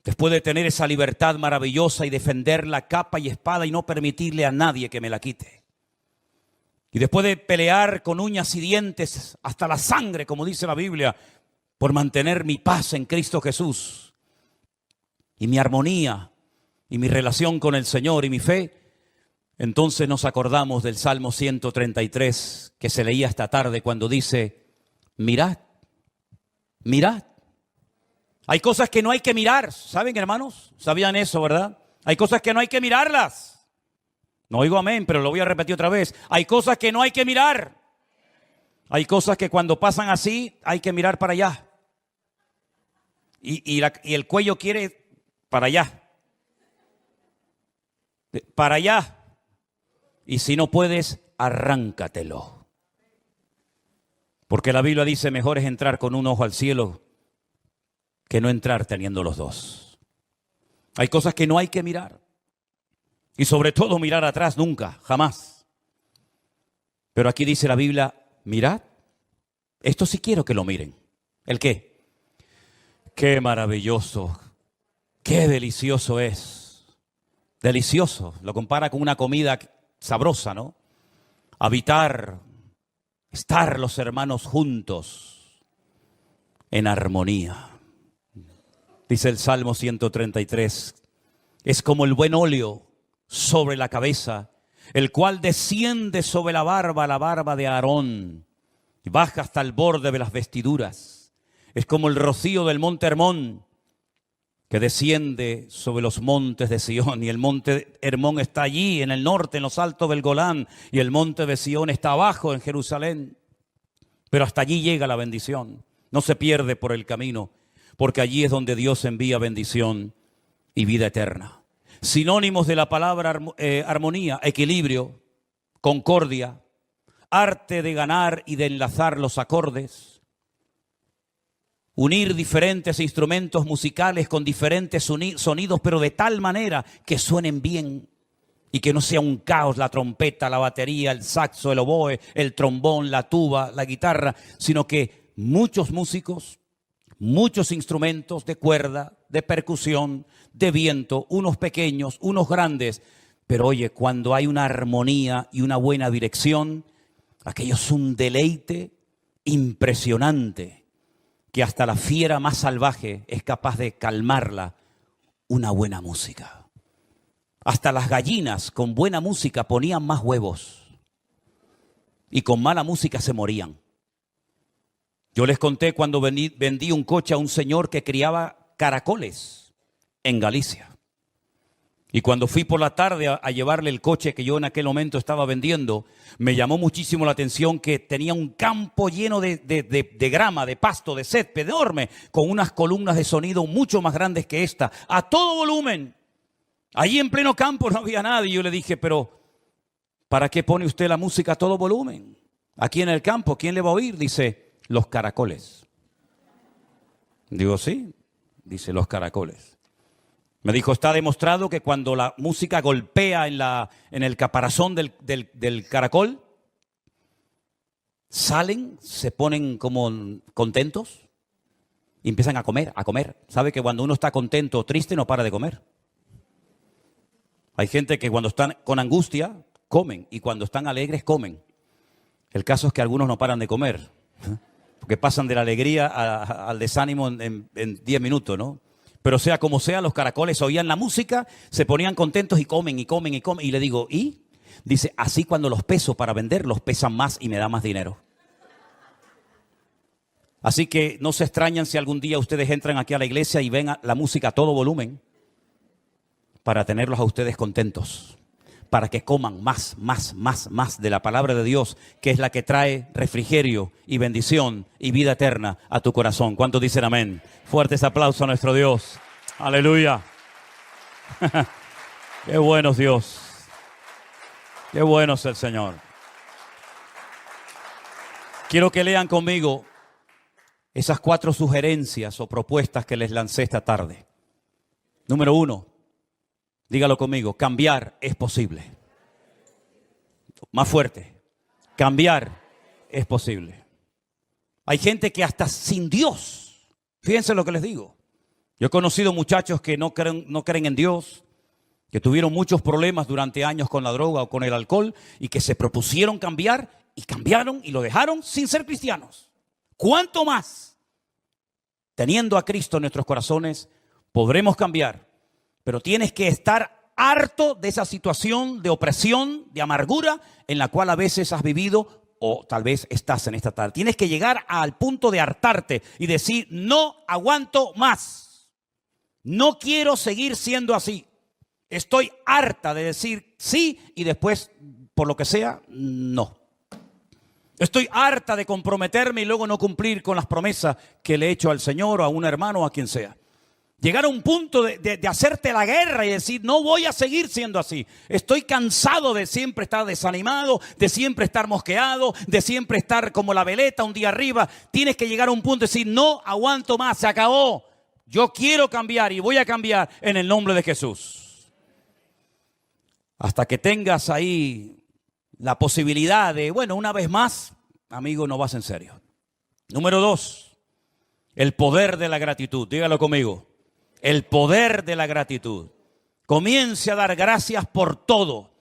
después de tener esa libertad maravillosa y defender la capa y espada y no permitirle a nadie que me la quite. Y después de pelear con uñas y dientes hasta la sangre, como dice la Biblia, por mantener mi paz en Cristo Jesús y mi armonía y mi relación con el Señor y mi fe, entonces nos acordamos del Salmo 133 que se leía esta tarde cuando dice, mirad, mirad. Hay cosas que no hay que mirar, ¿saben, hermanos? ¿Sabían eso, verdad? Hay cosas que no hay que mirarlas. No oigo amén, pero lo voy a repetir otra vez. Hay cosas que no hay que mirar. Hay cosas que cuando pasan así hay que mirar para allá. Y el cuello quiere para allá. Para allá. Y si no puedes, arráncatelo. Porque la Biblia dice, mejor es entrar con un ojo al cielo que no entrar teniendo los dos. Hay cosas que no hay que mirar. Y sobre todo mirar atrás nunca, jamás. Pero aquí dice la Biblia, mirad, esto sí quiero que lo miren. ¿El qué? Qué maravilloso, qué delicioso es. Delicioso, lo compara con una comida sabrosa, ¿no? Habitar, estar los hermanos juntos en armonía. Dice el Salmo 133, es como el buen óleo sobre la cabeza, el cual desciende sobre la barba de Aarón, y baja hasta el borde de las vestiduras. Es como el rocío del monte Hermón, que desciende sobre los montes de Sión. Y el monte Hermón está allí, en el norte, en los altos del Golán, y el monte de Sión está abajo, en Jerusalén. Pero hasta allí llega la bendición. No se pierde por el camino, porque allí es donde Dios envía bendición y vida eterna. Sinónimos de la palabra armonía, equilibrio, concordia, arte de ganar y de enlazar los acordes, unir diferentes instrumentos musicales con diferentes sonidos, pero de tal manera que suenen bien y que no sea un caos la trompeta, la batería, el saxo, el oboe, el trombón, la tuba, la guitarra, sino que muchos músicos, muchos instrumentos de cuerda, de percusión, de viento, unos pequeños, unos grandes. Pero oye, cuando hay una armonía y una buena dirección, aquello es un deleite impresionante, que hasta la fiera más salvaje es capaz de calmarla una buena música. Hasta las gallinas con buena música ponían más huevos y con mala música se morían. Yo les conté cuando vendí un coche a un señor que criaba caracoles en Galicia. Y cuando fui por la tarde a llevarle el coche que yo en aquel momento estaba vendiendo, me llamó muchísimo la atención que tenía un campo lleno de grama, de pasto, de césped enorme, con unas columnas de sonido mucho más grandes que esta, a todo volumen. Allí en pleno campo no había nadie. Yo le dije, pero ¿para qué pone usted la música a todo volumen? Aquí en el campo, ¿quién le va a oír? Dice, los caracoles. Digo, sí, dice, los caracoles. Me dijo, está demostrado que cuando la música golpea en el caparazón del caracol, salen, se ponen como contentos y empiezan a comer, a comer. ¿Sabe que cuando uno está contento o triste no para de comer? Hay gente que cuando están con angustia comen y cuando están alegres comen. El caso es que algunos no paran de comer, porque pasan de la alegría al desánimo en 10 minutos, ¿no? Pero sea como sea, los caracoles oían la música, se ponían contentos y comen y comen y comen. Y le digo, ¿y? Dice, así cuando los peso para vender, los pesan más y me da más dinero. Así que no se extrañan si algún día ustedes entran aquí a la iglesia y ven la música a todo volumen, para tenerlos a ustedes contentos, para que coman más de la palabra de Dios, que es la que trae refrigerio y bendición y vida eterna a tu corazón. ¿Cuántos dicen amén? Fuertes aplausos a nuestro Dios. Aleluya. Qué bueno es Dios. Qué bueno es el Señor. Quiero que lean conmigo esas 4 sugerencias o propuestas que les lancé esta tarde. Número 1. Dígalo conmigo, cambiar es posible. Más fuerte, cambiar es posible. Hay gente que hasta sin Dios, fíjense lo que les digo. Yo he conocido muchachos que no creen en Dios, que tuvieron muchos problemas durante años con la droga o con el alcohol y que se propusieron cambiar y cambiaron y lo dejaron sin ser cristianos. ¿Cuánto más? Teniendo a Cristo en nuestros corazones, podremos cambiar. Pero tienes que estar harto de esa situación de opresión, de amargura, en la cual a veces has vivido o tal vez estás en esta tarde. Tienes que llegar al punto de hartarte y decir, no aguanto más. No quiero seguir siendo así. Estoy harta de decir sí y después, por lo que sea, no. Estoy harta de comprometerme y luego no cumplir con las promesas que le he hecho al Señor o a un hermano o a quien sea. Llegar a un punto de hacerte la guerra y decir, no voy a seguir siendo así. Estoy cansado de siempre estar desanimado, de siempre estar mosqueado, de siempre estar como la veleta un día arriba. Tienes que llegar a un punto de decir, no aguanto más, se acabó. Yo quiero cambiar y voy a cambiar en el nombre de Jesús. Hasta que tengas ahí la posibilidad de, bueno, una vez más, amigo, no vas en serio. Número 2, el poder de la gratitud. Dígalo conmigo. El poder de la gratitud. Comience a dar gracias por todo.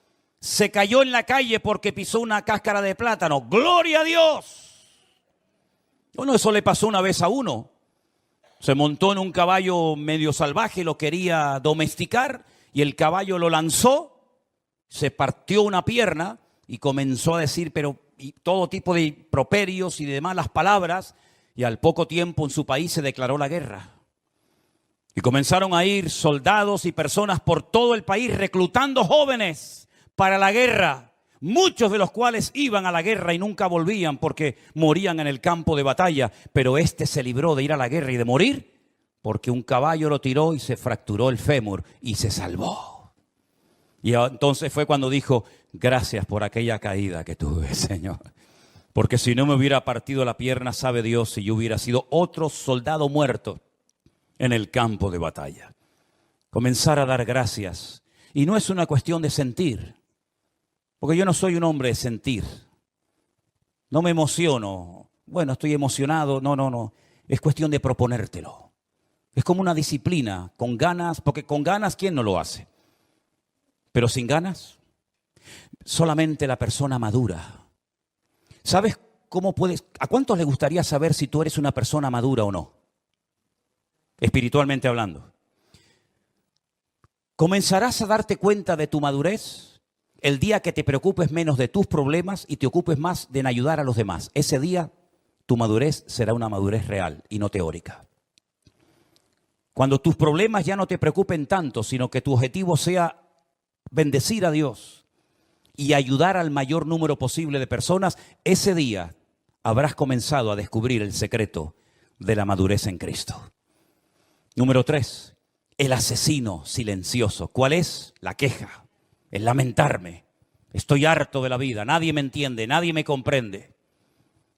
Se cayó en la calle porque pisó una cáscara de plátano. ¡Gloria a Dios! Bueno, eso le pasó una vez a uno. Se montó en un caballo medio salvaje, lo quería domesticar y el caballo lo lanzó, se partió una pierna y comenzó a decir todo tipo de improperios y de malas palabras, y al poco tiempo en su país se declaró la guerra. Y comenzaron a ir soldados y personas por todo el país reclutando jóvenes para la guerra, muchos de los cuales iban a la guerra y nunca volvían porque morían en el campo de batalla. Pero este se libró de ir a la guerra y de morir porque un caballo lo tiró y se fracturó el fémur y se salvó. Y entonces fue cuando dijo, gracias por aquella caída que tuve, Señor. Porque si no me hubiera partido la pierna, sabe Dios, si yo hubiera sido otro soldado muerto en el campo de batalla. Comenzar a dar gracias. Y no es una cuestión de sentir, porque yo no soy un hombre de sentir. No me emociono. Bueno, estoy emocionado. No. Es cuestión de proponértelo. Es como una disciplina, con ganas, porque con ganas, ¿quién no lo hace? Pero sin ganas, solamente la persona madura. ¿Sabes cómo puedes? ¿A cuántos les gustaría saber si tú eres una persona madura o no? Espiritualmente hablando. Comenzarás a darte cuenta de tu madurez el día que te preocupes menos de tus problemas y te ocupes más de en ayudar a los demás. Ese día tu madurez será una madurez real y no teórica. Cuando tus problemas ya no te preocupen tanto, sino que tu objetivo sea bendecir a Dios y ayudar al mayor número posible de personas, ese día habrás comenzado a descubrir el secreto de la madurez en Cristo. Número 3, el asesino silencioso. ¿Cuál es? La queja, el lamentarme. Estoy harto de la vida, nadie me entiende, nadie me comprende.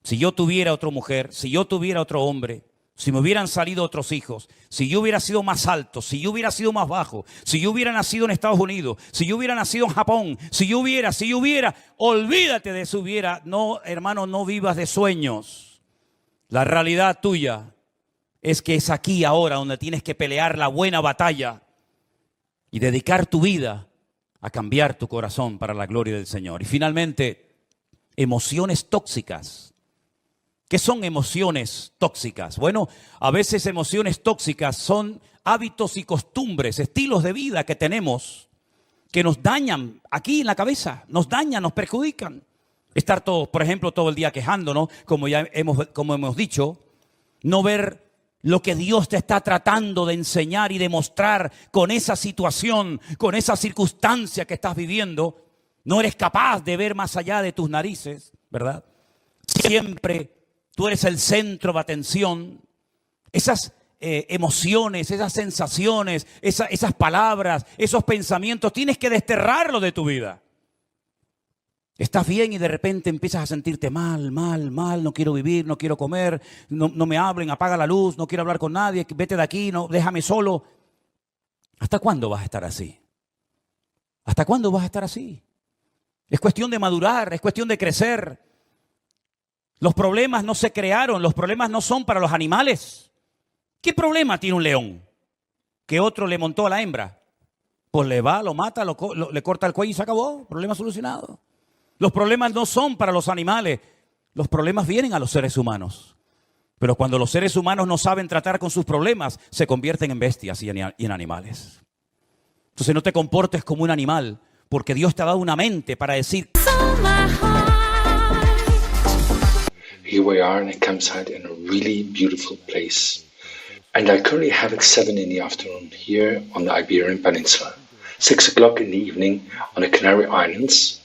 Si yo tuviera otra mujer, si yo tuviera otro hombre, si me hubieran salido otros hijos, si yo hubiera sido más alto, si yo hubiera sido más bajo, si yo hubiera nacido en Estados Unidos, si yo hubiera nacido en Japón, si yo hubiera, olvídate de eso hubiera. No, hermano, no vivas de sueños. La realidad tuya es que es aquí ahora donde tienes que pelear la buena batalla y dedicar tu vida a cambiar tu corazón para la gloria del Señor. Y finalmente, emociones tóxicas. ¿Qué son emociones tóxicas? Bueno, a veces emociones tóxicas son hábitos y costumbres, estilos de vida que tenemos que nos dañan aquí en la cabeza, nos dañan, nos perjudican. Estar todos, por ejemplo, todo el día quejándonos, como hemos dicho, no ver lo que Dios te está tratando de enseñar y demostrar con esa situación, con esa circunstancia que estás viviendo. No eres capaz de ver más allá de tus narices, ¿verdad? Siempre tú eres el centro de atención. Esas emociones, esas sensaciones, esas palabras, esos pensamientos, tienes que desterrarlo de tu vida. Estás bien y de repente empiezas a sentirte mal, no quiero vivir, no quiero comer, no me hablen, apaga la luz, no quiero hablar con nadie, vete de aquí, no, déjame solo. ¿Hasta cuándo vas a estar así? ¿Hasta cuándo vas a estar así? Es cuestión de madurar, es cuestión de crecer. Los problemas no se crearon, los problemas no son para los animales. ¿Qué problema tiene un león? Que otro le montó a la hembra. Pues le va, lo mata, le corta el cuello y se acabó. Problema solucionado. Los problemas no son para los animales. Los problemas vienen a los seres humanos. Pero cuando los seres humanos no saben tratar con sus problemas, se convierten en bestias y en animales. Entonces no te comportes como un animal, porque Dios te ha dado una mente para decir... Here we are in a campsite in a really beautiful place. And I currently have it 7 in the afternoon here on the Iberian Peninsula. 6 o'clock in the evening on the Canary Islands.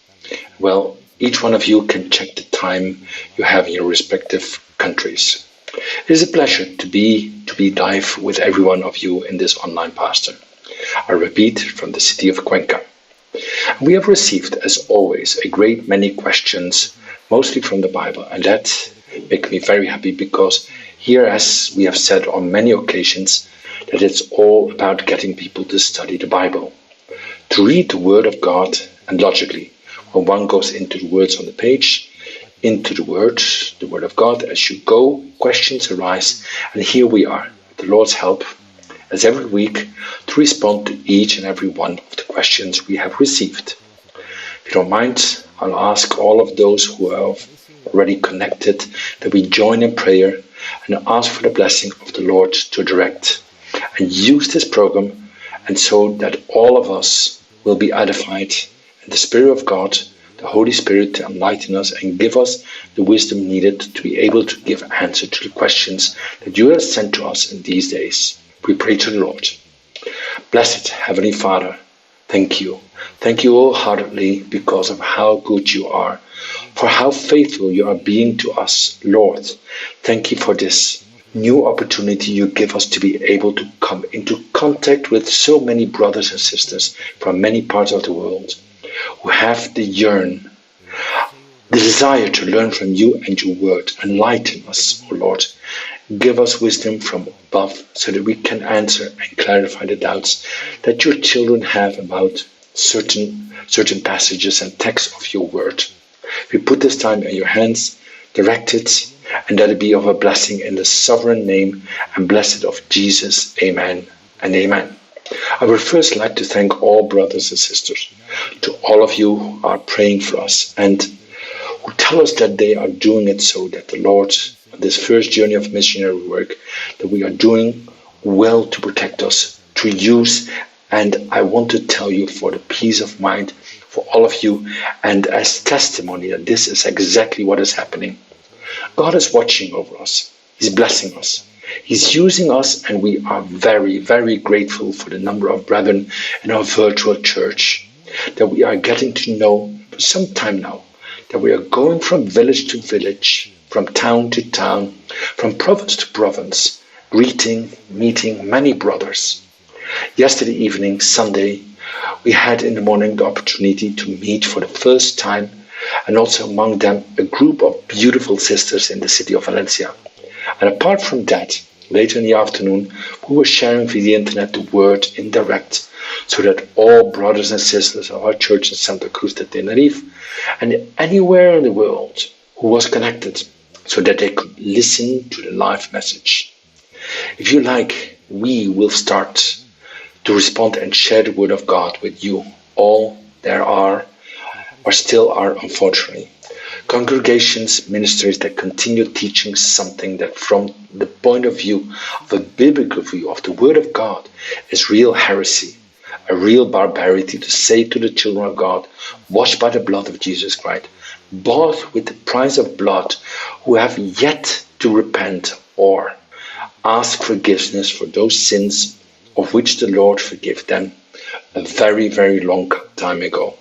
Well, each one of you can check the time you have in your respective countries. It is a pleasure to be live with every one of you in this online pastor. I repeat, from the city of Cuenca. We have received, as always, a great many questions, mostly from the Bible, and that makes me very happy because here, as we have said on many occasions, that it's all about getting people to study the Bible, to read the Word of God, and logically, when one goes into the words on the page, into the Word of God, as you go, questions arise, and here we are, with the Lord's help, as every week, to respond to each and every one of the questions we have received. If you don't mind, I'll ask all of those who are already connected that we join in prayer and ask for the blessing of the Lord to direct and use this program, and so that all of us will be edified in the Spirit of God, the Holy Spirit, to enlighten us and give us the wisdom needed to be able to give answer to the questions that you have sent to us in these days. We pray to the Lord. Blessed Heavenly Father, thank you. Thank you wholeheartedly because of how good you are, for how faithful you are being to us, Lord. Thank you for this new opportunity you give us to be able to come into contact with so many brothers and sisters from many parts of the world who have the desire to learn from you and your word. Enlighten us, O Lord. Give us wisdom from above so that we can answer and clarify the doubts that your children have about certain passages and texts of your word. We put this time in your hands, direct it, and that it be of a blessing in the sovereign name and blessed of Jesus. Amen and amen. I would first like to thank all brothers and sisters, to all of you who are praying for us and who tell us that they are doing it so that the Lord, this first journey of missionary work, that we are doing well to protect us, to use. And I want to tell you, for the peace of mind for all of you, and as testimony that this is exactly what is happening. God is watching over us. He's blessing us. He's using us, and we are very, very grateful for the number of brethren in our virtual church that we are getting to know for some time now, that we are going from village to village, from town to town, from province to province, meeting many brothers. Yesterday evening, Sunday, we had in the morning the opportunity to meet for the first time, and also among them a group of beautiful sisters in the city of Valencia. And apart from that, later in the afternoon, we were sharing via the internet the word in direct, so that all brothers and sisters of our church in Santa Cruz de Tenerife and anywhere in the world who was connected, so that they could listen to the live message. If you like, we will start to respond and share the word of God with you. All there are, or still are, unfortunately, congregations, ministries that continue teaching something that from the point of view of a biblical view of the word of God is real heresy, a real barbarity to say to the children of God, washed by the blood of Jesus Christ, bought with the price of blood, who have yet to repent or ask forgiveness for those sins of which the Lord forgave them a very, very long time ago.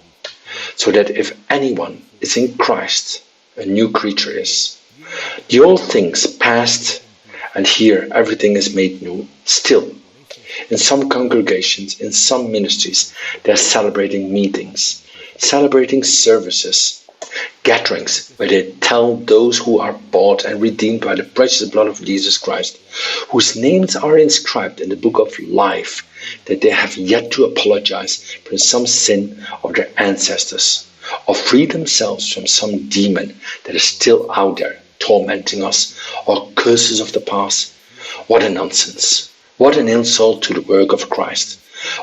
So that if anyone is in Christ, a new creature is. The old things passed, and here everything is made new. Still, in some congregations, in some ministries, they're celebrating meetings, celebrating services, gatherings, where they tell those who are bought and redeemed by the precious blood of Jesus Christ, whose names are inscribed in the book of life, that they have yet to apologize for some sin of their ancestors, or free themselves from some demon that is still out there tormenting us, or curses of the past. What a nonsense. What an insult to the work of Christ.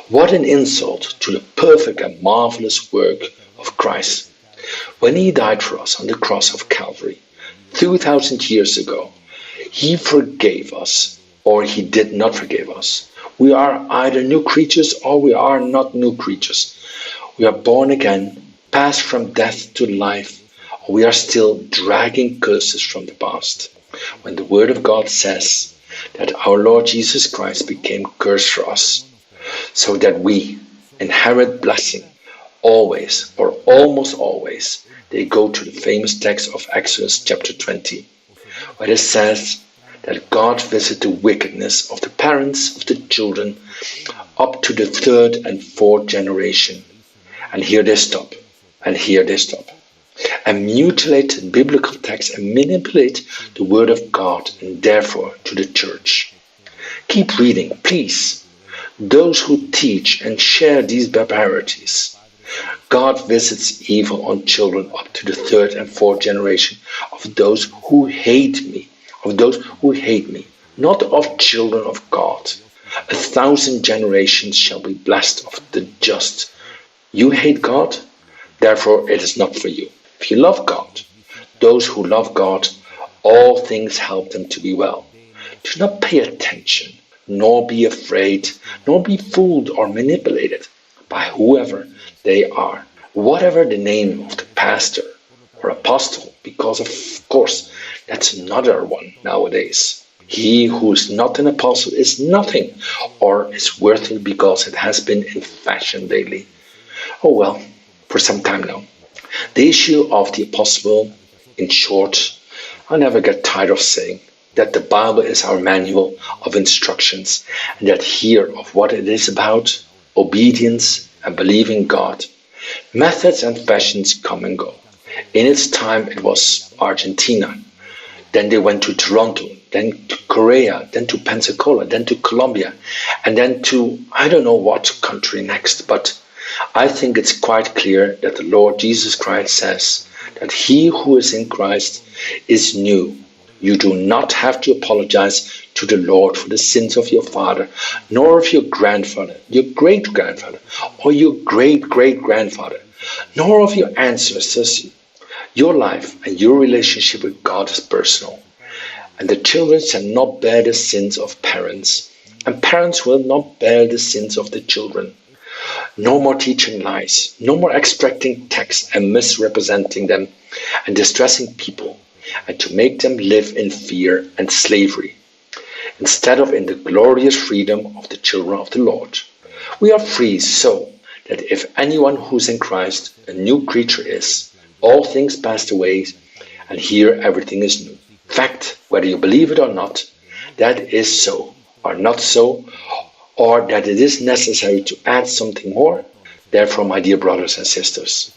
What an insult to the perfect and marvelous work of Christ. When he died for us on the cross of Calvary 2,000 years ago, he forgave us, or he did not forgive us. We are either new creatures or we are not new creatures. We are born again, passed from death to life, or we are still dragging curses from the past. When the word of God says that our Lord Jesus Christ became cursed for us, so that we inherit blessing always, or almost always, they go to the famous text of Exodus chapter 20, where it says that God visited the wickedness of the parents of the children up to the third and fourth generation. And here they stop, and here they stop, and mutilate biblical text and manipulate the word of God, and therefore to the church. Keep reading, please. Those who teach and share these barbarities. God visits evil on children up to the third and fourth generation of those who hate me, not of children of God. 1,000 generations shall be blessed of the just. You hate God, therefore it is not for you. If you love God, those who love God, all things help them to be well. Do not pay attention, nor be afraid, nor be fooled or manipulated by whoever they are, whatever the name of the pastor or apostle, because of course that's another one nowadays. He who is not an apostle is nothing, or is worthless because it has been in fashion lately. Oh well, for some time now. The issue of the apostle, in short, I never get tired of saying that the Bible is our manual of instructions, and that here of what it is about, obedience and believing God. Methods and fashions come and go. In its time it was Argentina, then they went to Toronto, then to Korea, then to Pensacola, then to Colombia, and then to I don't know what country next, but I think it's quite clear that the Lord Jesus Christ says that he who is in Christ is new. You do not have to apologize to the Lord for the sins of your father, nor of your grandfather, your great-grandfather, or your great-great-grandfather, nor of your ancestors. Your life and your relationship with God is personal. And the children shall not bear the sins of parents, and parents will not bear the sins of the children. No more teaching lies, no more extracting texts and misrepresenting them and distressing people, and to make them live in fear and slavery, instead of in the glorious freedom of the children of the Lord. We are free so that if anyone who's in Christ a new creature is, all things passed away, and here everything is new. Fact, whether you believe it or not, that is so, or not so, or that it is necessary to add something more. Therefore, my dear brothers and sisters,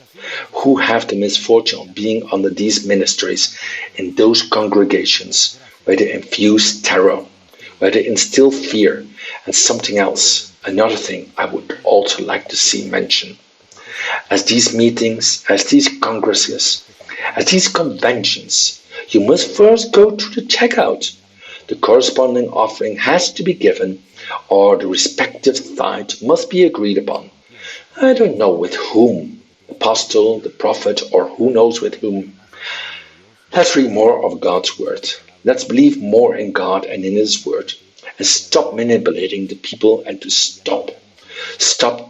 who have the misfortune of being under these ministries in those congregations where they infuse terror, where they instill fear, and something else, another thing I would also like to see mentioned. As these meetings, as these congresses, as these conventions, you must first go to the checkout. The corresponding offering has to be given, or the respective tithe must be agreed upon. I don't know with whom, the apostle, the prophet, or who knows with whom. Let's read more of God's word. Let's believe more in God and in His word, and stop manipulating the people and to stop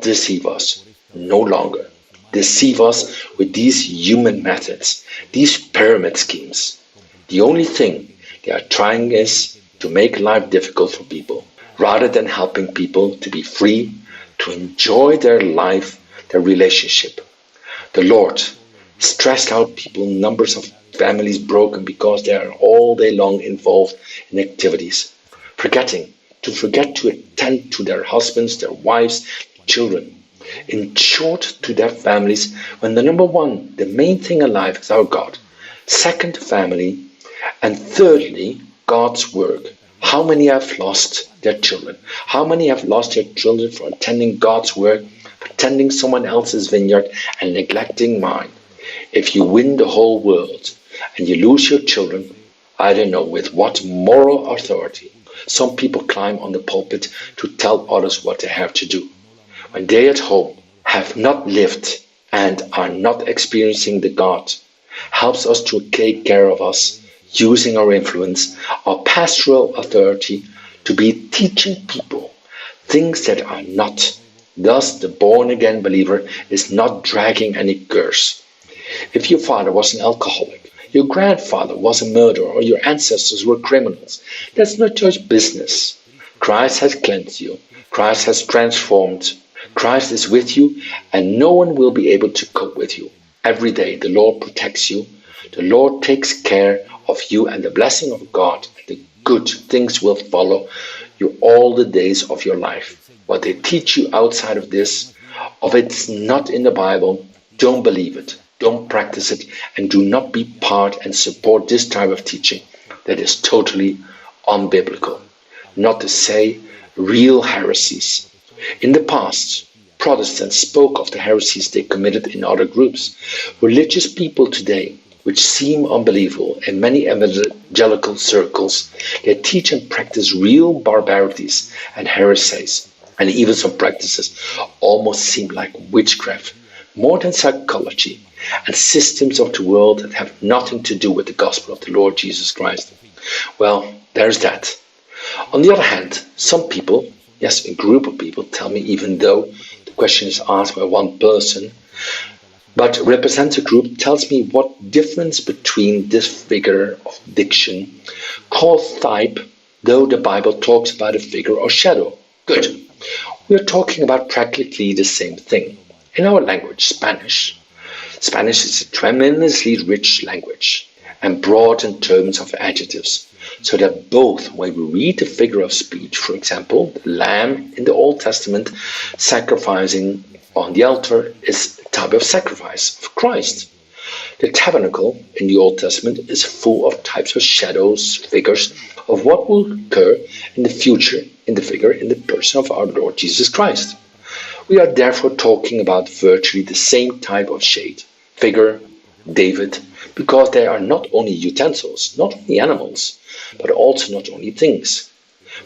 deceive us. No longer deceive us with these human methods, these pyramid schemes. The only thing they are trying is to make life difficult for people, rather than helping people to be free, to enjoy their life, their relationship. The Lord stressed out people, numbers of families broken because they are all day long involved in activities, forgetting to attend to their husbands, their wives, children. In short, to their families, when the number one, the main thing alive is our God. Second, family. And thirdly, God's work. How many have lost their children? How many have lost their children for attending God's work, attending someone else's vineyard, and neglecting mine? If you win the whole world and you lose your children, I don't know with what moral authority some people climb on the pulpit to tell others what they have to do, when they at home have not lived and are not experiencing the God helps us to take care of us, using our influence, our pastoral authority to be teaching people things that are not. Thus, the born-again believer is not dragging any curse. If your father was an alcoholic, your grandfather was a murderer, or your ancestors were criminals, that's not your business. Christ has cleansed you. Christ has transformed. Christ is with you, and no one will be able to cope with you. Every day, the Lord protects you. The Lord takes care of you, and the blessing of God and the good things will follow you all the days of your life. What they teach you outside of this, of it's not in the Bible, don't believe it, don't practice it, and do not be part and support this type of teaching that is totally unbiblical. Not to say real heresies. In the past, Protestants spoke of the heresies they committed in other groups. Religious people today, which seem unbelievable in many evangelical circles, they teach and practice real barbarities and heresies, and even some practices almost seem like witchcraft, more than psychology, and systems of the world that have nothing to do with the gospel of the Lord Jesus Christ. Well, there's that. On the other hand, some people, yes, a group of people, tell me, even though the question is asked by one person, but represents a group, tells me what difference between this figure of diction called type, though the Bible talks about a figure or shadow. Good. We're talking about practically the same thing. In our language, Spanish. Spanish is a tremendously rich language and broad in terms of adjectives, so that both when we read the figure of speech, for example, the lamb in the Old Testament sacrificing on the altar is a type of sacrifice of Christ. The tabernacle in the Old Testament is full of types of shadows, figures of what will occur in the future in the figure in the person of our Lord Jesus Christ. We are therefore talking about virtually the same type of shade, figure, David, because they are not only utensils, not only animals, but also not only things.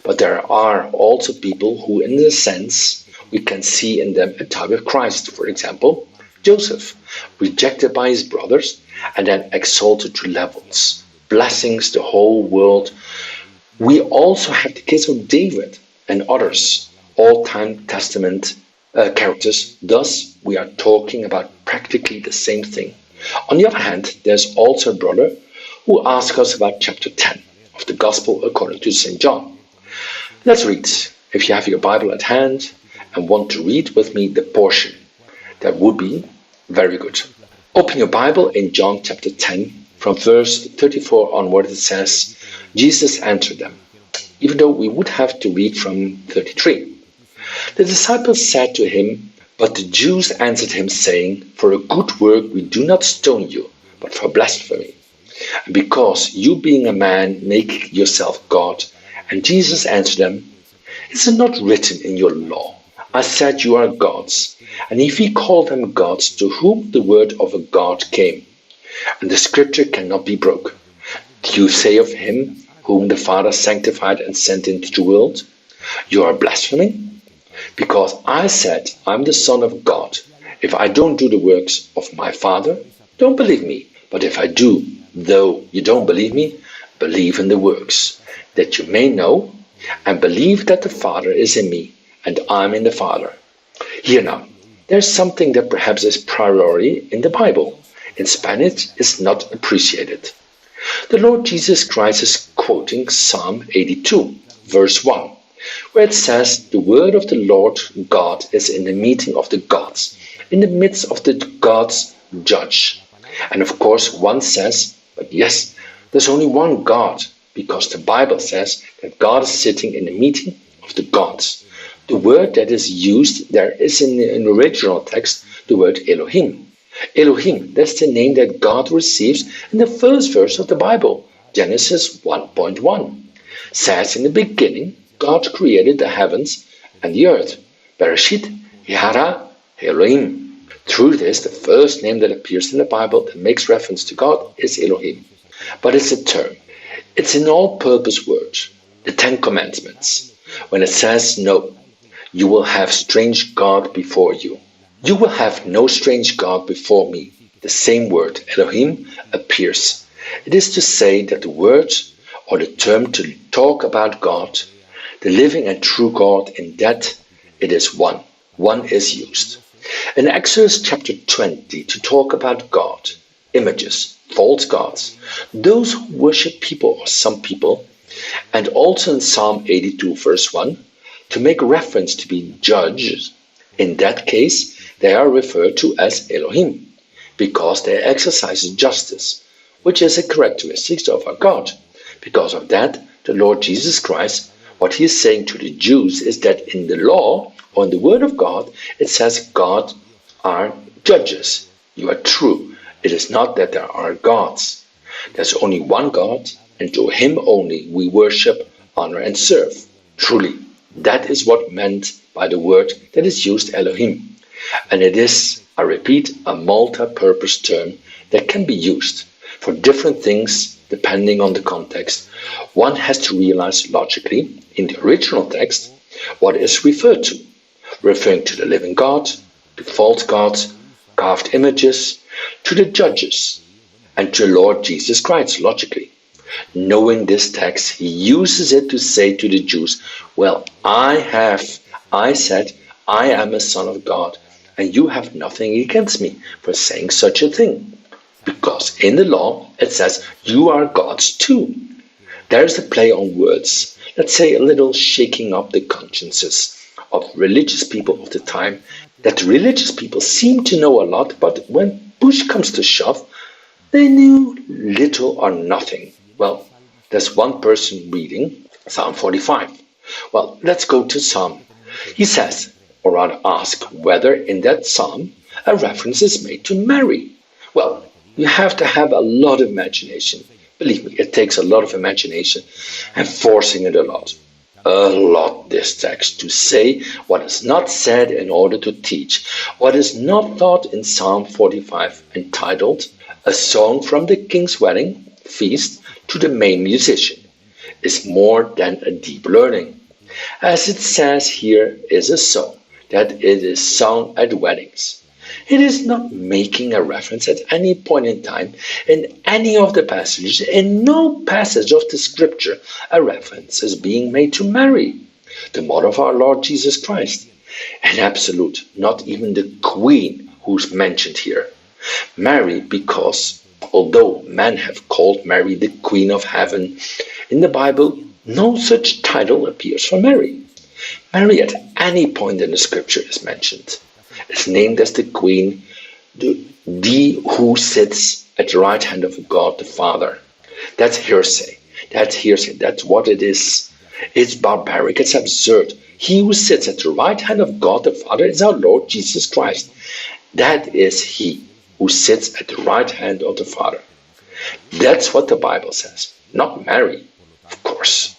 But there are also people who, in a sense, we can see in them a type of Christ. For example, Joseph, rejected by his brothers and then exalted to levels, blessings the whole world. We also have the case of David and others, all-time Testament characters. Thus, we are talking about practically the same thing. On the other hand, there's also a brother who asks us about chapter 10 of the Gospel according to St. John. Let's read. If you have your Bible at hand and want to read with me the portion, that would be very good. Open your Bible in John chapter 10, from verse 34 onward. It says, Jesus answered them, even though we would have to read from 33. The disciples said to him, but the Jews answered him, saying, for a good work we do not stone you, but for blasphemy. And because you, being a man, make yourself God. And Jesus answered them, is it not written in your law, I said you are gods? And if he called them gods, to whom the word of a God came, and the scripture cannot be broken. Do you say of him whom the Father sanctified and sent into the world, you are blaspheming? Because I said, I'm the Son of God. If I don't do the works of my Father, don't believe me. But if I do, though you don't believe me, believe in the works, that you may know and believe that the Father is in me and I'm in the Father. Here now, there's something that perhaps is priority in the Bible. In Spanish, it's not appreciated. The Lord Jesus Christ is quoting Psalm 82, verse 1. Where it says, the word of the Lord God is in the meeting of the gods, in the midst of the gods judge. And of course one says, but yes, there's only one God, because the Bible says that God is sitting in the meeting of the gods. The word that is used there is in the original text, the word Elohim. Elohim, that's the name that God receives in the first verse of the Bible, Genesis 1:1. Says in the beginning, God created the heavens and the earth. Bereshit, Yara, Elohim. Through this, the first name that appears in the Bible that makes reference to God is Elohim. But it's a term. It's an all-purpose word. The Ten Commandments. When it says, no, you will have strange God before you. You will have no strange God before me. The same word, Elohim, appears. It is to say that the word or the term to talk about God, the living and true God, in that it is one. One is used. In Exodus chapter 20, to talk about God, images, false gods, those who worship people or some people, and also in Psalm 82 verse 1, to make reference to be judges. In that case, they are referred to as Elohim, because they exercise justice, which is a characteristic of our God. Because of that, the Lord Jesus Christ, what he is saying to the Jews is that in the law, or in the word of God, it says God are judges. You are true. It is not that there are gods. There's only one God, and to him only we worship, honor, and serve. Truly, that is what meant by the word that is used, Elohim. And it is, I repeat, a multi-purpose term that can be used for different things depending on the context. One has to realize logically, in the original text, what is referred to, referring to the living God, to false gods, carved images, to the judges, and to Lord Jesus Christ, logically. Knowing this text, he uses it to say to the Jews, well, I said, I am a son of God, and you have nothing against me for saying such a thing. Because in the law, it says, you are gods too. There's a play on words, let's say a little shaking up the consciences of religious people of the time, that the religious people seem to know a lot, but when push comes to shove, they knew little or nothing. Well, there's one person reading Psalm 45. Well, let's go to Psalm. He says, or rather ask, whether in that psalm a reference is made to Mary. Well, you have to have a lot of imagination. Believe me, it takes a lot of imagination and forcing it a lot, this text, to say what is not said in order to teach, what is not taught in Psalm 45, entitled, A song from the king's wedding feast to the main musician is more than a deep learning. As it says here, is a song that it is sung at weddings. It is not making a reference at any point in time in any of the passages. In no passage of the scripture a reference is being made to Mary, the mother of our Lord Jesus Christ. In absolute, not even the queen who's mentioned here. Mary, because although men have called Mary the Queen of Heaven, in the Bible no such title appears for Mary. Mary at any point in the scripture is mentioned. Is named as the Queen, the who sits at the right hand of God the Father. That's hearsay. That's hearsay. That's what it is. It's barbaric. It's absurd. He who sits at the right hand of God the Father is our Lord Jesus Christ. That is he who sits at the right hand of the Father. That's what the Bible says, not Mary, of course.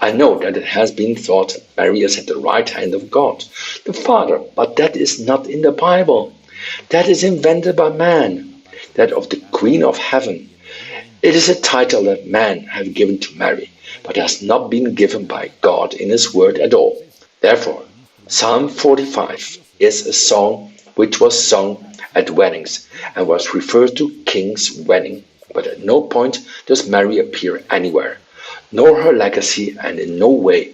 I know that it has been thought that Mary is at the right hand of God, the Father, but that is not in the Bible. That is invented by man, that of the Queen of Heaven. It is a title that man have given to Mary, but has not been given by God in his word at all. Therefore, Psalm 45 is a song which was sung at weddings and was referred to king's wedding, but at no point does Mary appear anywhere, nor her legacy, and in no way,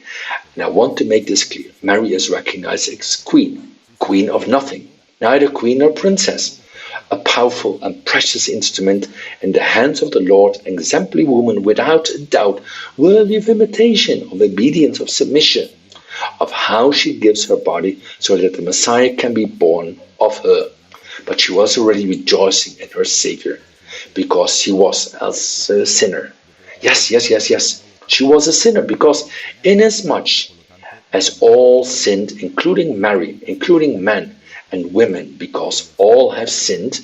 and I want to make this clear, Mary is recognized as queen, queen of nothing, neither queen nor princess, a powerful and precious instrument in the hands of the Lord, an exemplary woman without a doubt, worthy of imitation, of obedience, of submission, of how she gives her body so that the Messiah can be born of her. But she was already rejoicing in her Savior, because she was a sinner. Yes. She was a sinner because inasmuch as all sinned, including Mary, including men and women, because all have sinned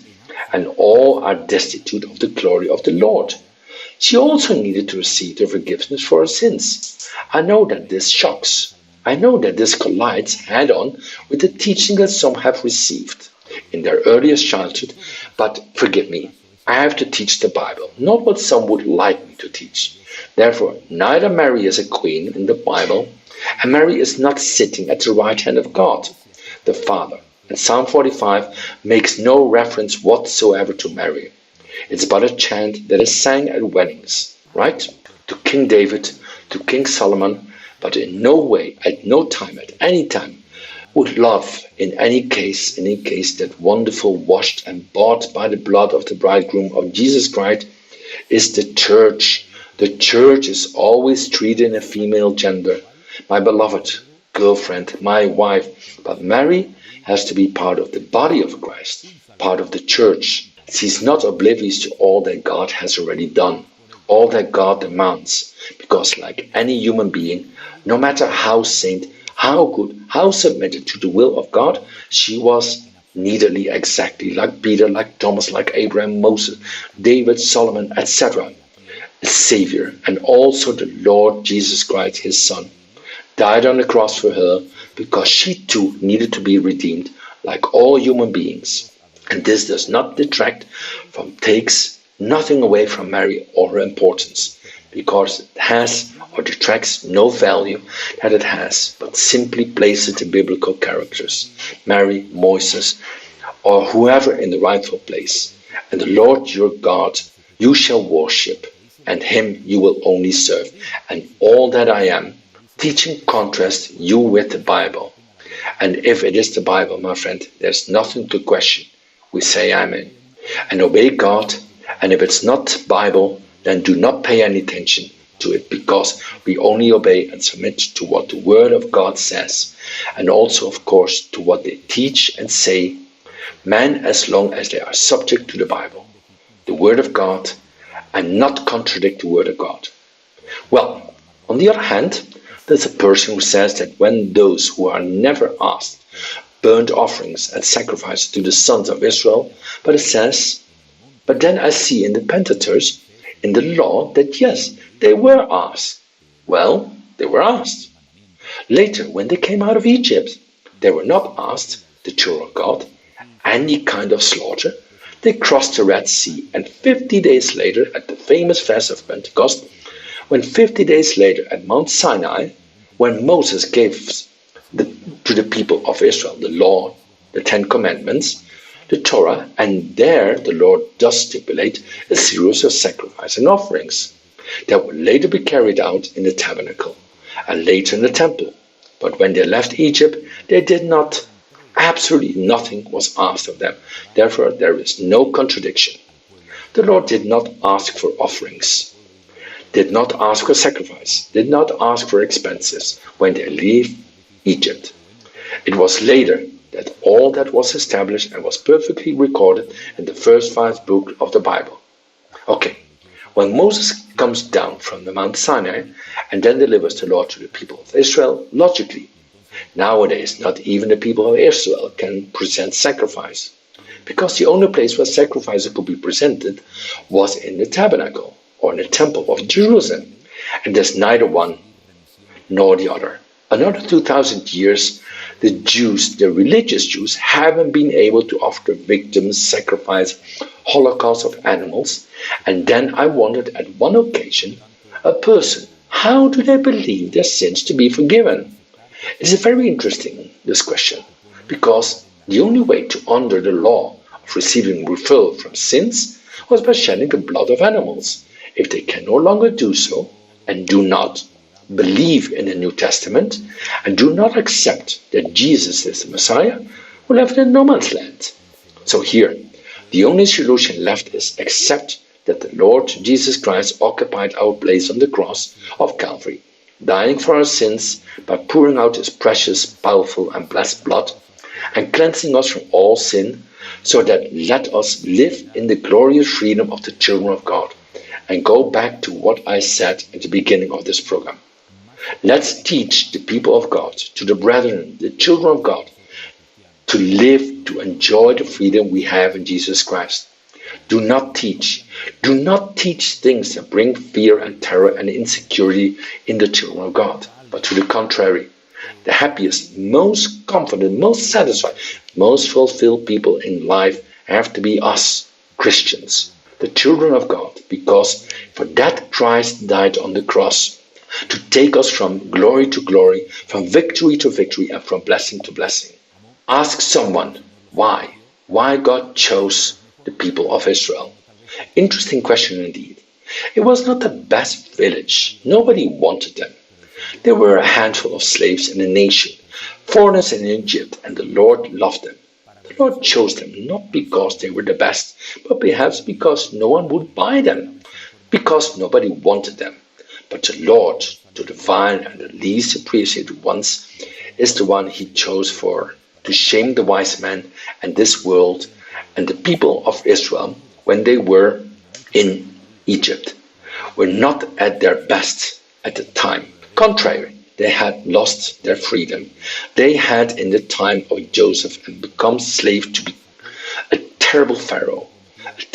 and all are destitute of the glory of the Lord. She also needed to receive the forgiveness for her sins. I know that this shocks. I know that this collides head-on with the teaching that some have received in their earliest childhood, but forgive me, I have to teach the Bible, not what some would like me to teach. Therefore, neither Mary is a queen in the Bible, and Mary is not sitting at the right hand of God, the Father. And Psalm 45 makes no reference whatsoever to Mary. It's but a chant that is sang at weddings, right? To King David, to King Solomon, but in no way, at no time, at any time, would love in any case that wonderful washed and bought by the blood of the bridegroom of Jesus Christ is the church. The church is always treated in a female gender. My beloved girlfriend, my wife. But Mary has to be part of the body of Christ, part of the church. She's not oblivious to all that God has already done, all that God demands. Because like any human being, no matter how saint, how good, how submitted to the will of God, she was neitherly exactly like Peter, like Thomas, like Abraham, Moses, David, Solomon, etc. The Savior, and also the Lord Jesus Christ, his Son, died on the cross for her because she too needed to be redeemed like all human beings. And this does not detract from, takes nothing away from Mary or her importance, because it has or detracts no value that it has, but simply places the biblical characters, Mary, Moses, or whoever in the rightful place. And the Lord your God you shall worship, and him you will only serve. And all that I am, teaching contrast you with the Bible. And if it is the Bible, my friend, there's nothing to question. We say amen. And obey God. And if it's not Bible, then do not pay any attention to it, because we only obey and submit to what the Word of God says, and also, of course, to what they teach and say, men, as long as they are subject to the Bible, the Word of God, and not contradict the Word of God. Well, on the other hand, there's a person who says that when those who are never asked burnt offerings and sacrifices to the sons of Israel, but it says, but then I see in the Pentateuch, in the law, that yes, they were asked. Well, they were asked. Later, when they came out of Egypt, they were not asked, the children of God, any kind of slaughter. They crossed the Red Sea, and 50 days later, at the famous Fest of Pentecost, when 50 days later at Mount Sinai, when Moses gave to the people of Israel the law, the Ten Commandments, the Torah, and there the Lord does stipulate a series of sacrifice and offerings that would later be carried out in the tabernacle and later in the temple. But when they left Egypt, they did not. Absolutely nothing was asked of them. Therefore, there is no contradiction. The Lord did not ask for offerings, did not ask for sacrifice, did not ask for expenses when they leave Egypt. It was later that all that was established and was perfectly recorded in the first 5 books of the Bible. Okay, when Moses comes down from the Mount Sinai and then delivers the law to the people of Israel, logically, nowadays not even the people of Israel can present sacrifice, because the only place where sacrifices could be presented was in the tabernacle or in the temple of Jerusalem, and there's neither one nor the other. Another 2,000 years, the Jews, the religious Jews, haven't been able to offer victims, sacrifice, holocaust of animals. And then I wondered at one occasion, a person, how do they believe their sins to be forgiven? It's very interesting, this question, because the only way to honor the law of receiving referral from sins was by shedding the blood of animals. If they can no longer do so and do not believe in the New Testament and do not accept that Jesus is the Messiah, will have a no man's land. So here, the only solution left is accept that the Lord Jesus Christ occupied our place on the cross of Calvary, dying for our sins by pouring out his precious, powerful and blessed blood and cleansing us from all sin, so that let us live in the glorious freedom of the children of God. And go back to what I said at the beginning of this program. Let's teach the people of God, to the brethren, the children of God, to live, to enjoy the freedom we have in Jesus Christ. Do not teach things that bring fear and terror and insecurity in the children of God, but to the contrary. The happiest, most confident, most satisfied, most fulfilled people in life have to be us, Christians, the children of God, because for that Christ died on the cross, to take us from glory to glory, from victory to victory, and from blessing to blessing. Ask someone why God chose the people of Israel. Interesting question indeed. It was not the best village. Nobody wanted them. There were a handful of slaves in the nation, foreigners in Egypt, and the Lord loved them. The Lord chose them not because they were the best, but perhaps because no one would buy them, because nobody wanted them. But the Lord, the divine and the least appreciated ones, is the one he chose to shame the wise men and this world and the people of Israel when they were in Egypt, were not at their best at the time. Contrary, they had lost their freedom. They had in the time of Joseph become slaves to be a terrible Pharaoh.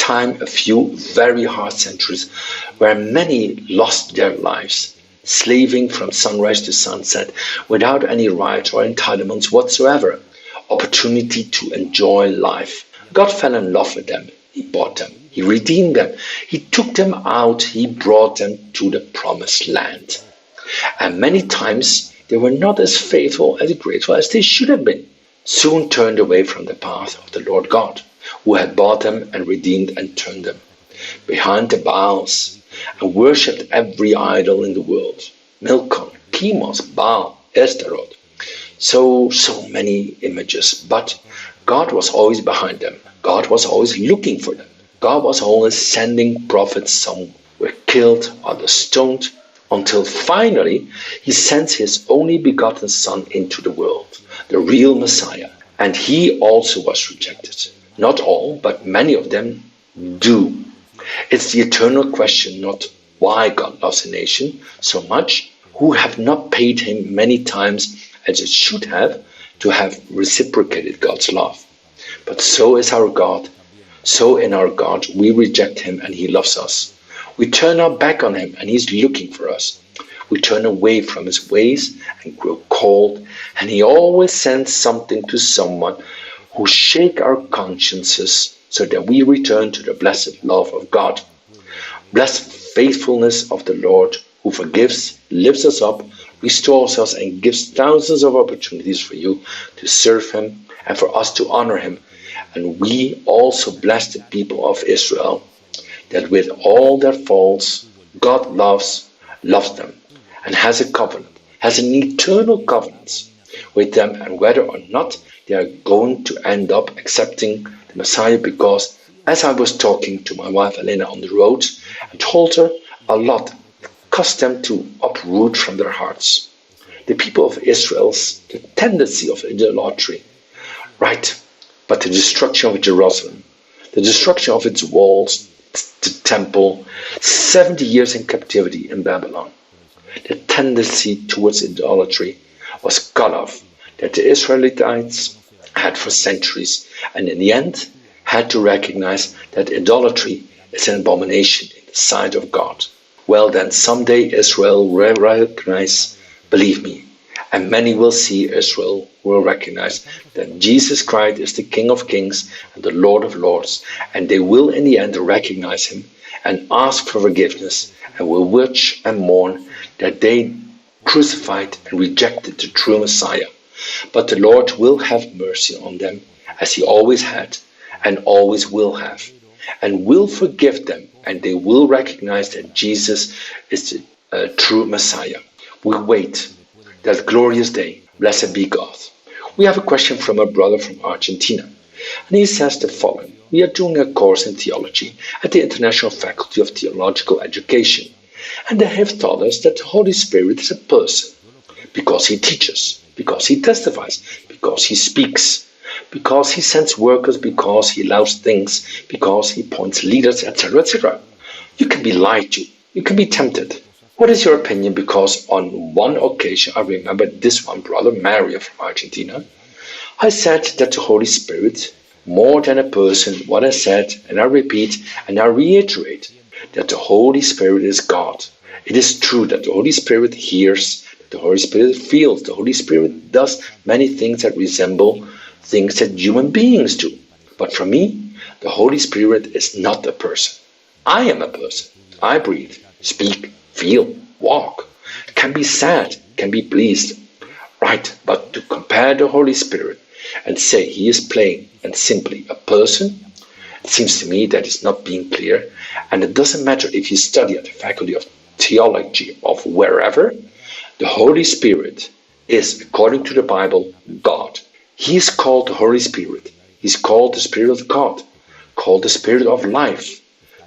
A few very hard centuries where many lost their lives, slaving from sunrise to sunset without any rights or entitlements whatsoever, opportunity to enjoy life. God fell in love with them. He bought them. He redeemed them. He took them out. He brought them to the promised land. And many times they were not as faithful, as grateful as they should have been. Soon turned away from the path of the Lord God, who had bought them and redeemed and turned them behind the Baals and worshipped every idol in the world. Milcom, Chemos, Baal, Ashtaroth. So many images, but God was always behind them. God was always looking for them. God was always sending prophets. Some were killed, others stoned, until finally he sent his only begotten Son into the world, the real Messiah. And he also was rejected. Not all, but many of them do. It's the eternal question, not why God loves a nation so much, who have not paid him many times as it should have to have reciprocated God's love. But so is our God. So in our God we reject him and he loves us. We turn our back on him and he's looking for us. We turn away from his ways and grow cold, and he always sends something to someone who shake our consciences so that we return to the blessed love of God. Blessed faithfulness of the Lord, who forgives, lifts us up, restores us, and gives thousands of opportunities for you to serve him and for us to honor him. And we also bless the people of Israel, that with all their faults, God loves them and has a covenant, has an eternal covenant with them, and whether or not they are going to end up accepting the Messiah, because as I was talking to my wife Elena on the road, I told her a lot cost them to uproot from their hearts. The people of Israel's the tendency of idolatry, right? But the destruction of Jerusalem, the destruction of its walls, the temple, 70 years in captivity in Babylon, the tendency towards idolatry was cut off, that the Israelites had for centuries, and in the end had to recognize that idolatry is an abomination in the sight of God. Well then, someday Israel will recognize, believe me, and many will see Israel will recognize that Jesus Christ is the King of Kings and the Lord of Lords, and they will in the end recognize him and ask for forgiveness, and will watch and mourn that they crucified and rejected the true Messiah. But the Lord will have mercy on them, as he always had and always will have, and will forgive them, and they will recognize that Jesus is the true Messiah. We wait that glorious day. Blessed be God. We have a question from a brother from Argentina, and he says the following. We are doing a course in theology at the International Faculty of Theological Education, and they have taught us that the Holy Spirit is a person, because he teaches, because he testifies, because he speaks, because he sends workers, because he allows things, because he appoints leaders, etc., etc. You can be lied to, you can be tempted. What is your opinion? Because on one occasion, I remember this one brother, Mario from Argentina, I said that the Holy Spirit, more than a person, what I said, and I repeat and I reiterate, that the Holy Spirit is God. It is true that the Holy Spirit hears, the Holy Spirit feels, the Holy Spirit does many things that resemble things that human beings do. But for me, the Holy Spirit is not a person. I am a person. I breathe, speak, feel, walk, can be sad, can be pleased. Right, but to compare the Holy Spirit and say he is plain and simply a person, it seems to me that is not being clear. And it doesn't matter if you study at the Faculty of Theology of wherever, the Holy Spirit is, according to the Bible, God. He is called the Holy Spirit. He's called the Spirit of God, called the Spirit of life,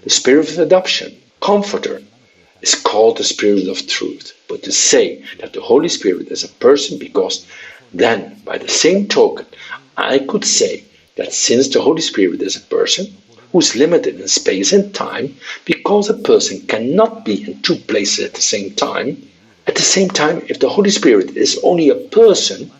the Spirit of adoption, Comforter, is called the Spirit of truth. But to say that the Holy Spirit is a person, because then by the same token I could say that since the Holy Spirit is a person who's limited in space and time, because a person cannot be in two places at the same time, if the Holy Spirit is only a person,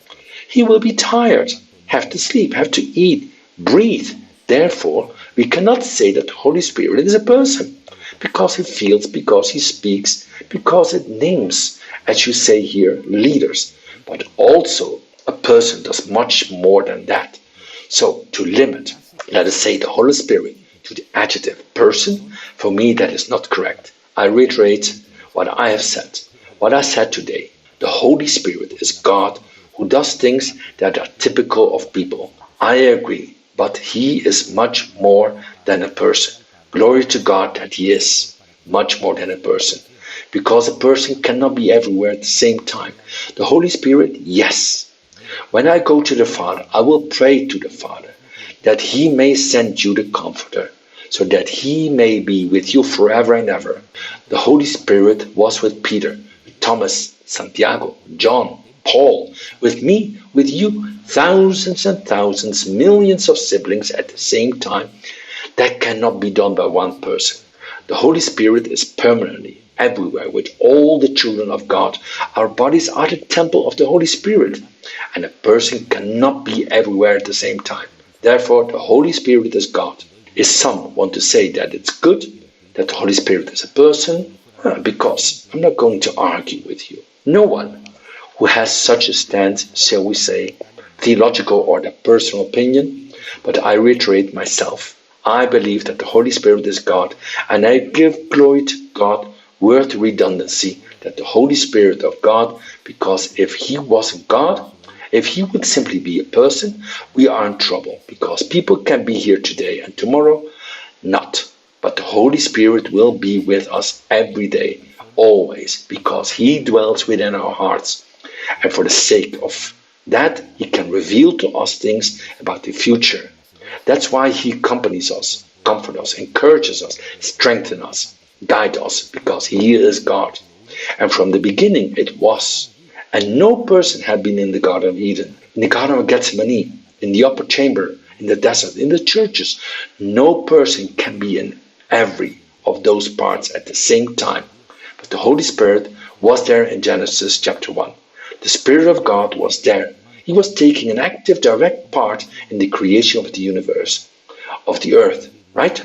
he will be tired, have to sleep, have to eat, breathe. Therefore, we cannot say that the Holy Spirit is a person, because he feels, because he speaks, because it names, as you say here, leaders. But also, a person does much more than that. So, to limit, let us say, the Holy Spirit to the adjective person, for me that is not correct. I reiterate what I have said, what I said today. The Holy Spirit is God who does things that are typical of people. I agree, but he is much more than a person. Glory to God that he is much more than a person, because a person cannot be everywhere at the same time. The Holy Spirit, yes. When I go to the Father, I will pray to the Father that he may send you the Comforter, so that he may be with you forever and ever. The Holy Spirit was with Peter, Thomas, Santiago, John, Paul, with me, with you, thousands and thousands, millions of siblings at the same time. That cannot be done by one person. The Holy Spirit is permanently everywhere with all the children of God. Our bodies are the temple of the Holy Spirit, and a person cannot be everywhere at the same time. Therefore, the Holy Spirit is God. If some want to say that it's good that the Holy Spirit is a person, because I'm not going to argue with you. No one who has such a stance, shall we say, theological or the personal opinion, but I reiterate myself. I believe that the Holy Spirit is God, and I give glory to God, word redundancy, that the Holy Spirit of God, because if he wasn't God, if he would simply be a person, we are in trouble, because people can be here today and tomorrow not. But the Holy Spirit will be with us every day, always, because he dwells within our hearts. And for the sake of that, he can reveal to us things about the future. That's why he accompanies us, comforts us, encourages us, strengthens us, guides us, because he is God. And from the beginning it was. And no person had been in the Garden of Eden, in the Garden of Gethsemane, in the upper chamber, in the desert, in the churches. No person can be in every of those parts at the same time. But the Holy Spirit was there in Genesis chapter 1. The Spirit of God was there. He was taking an active, direct part in the creation of the universe, of the earth, right?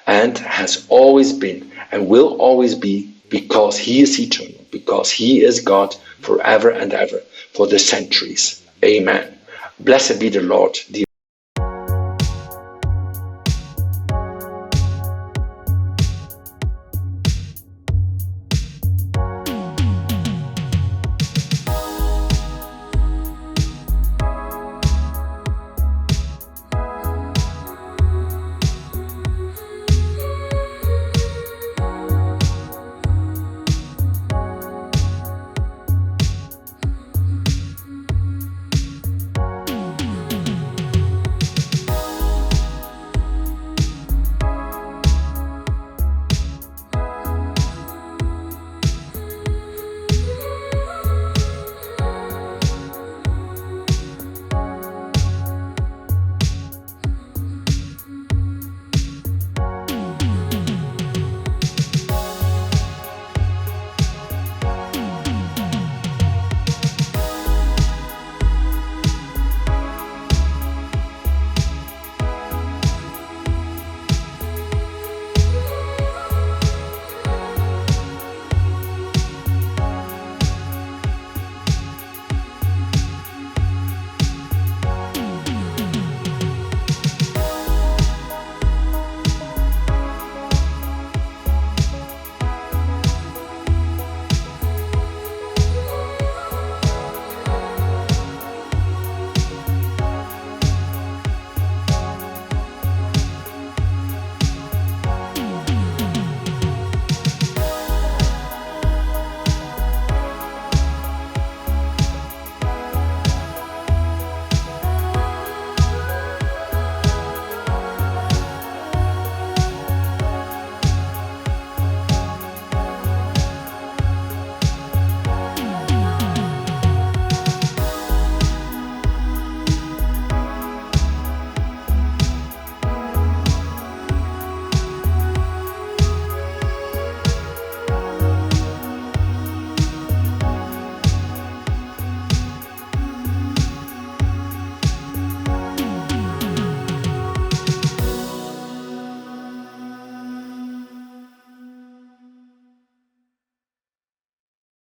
And has always been and will always be, because he is eternal, because he is God forever and ever, for the centuries. Amen. Blessed be the Lord.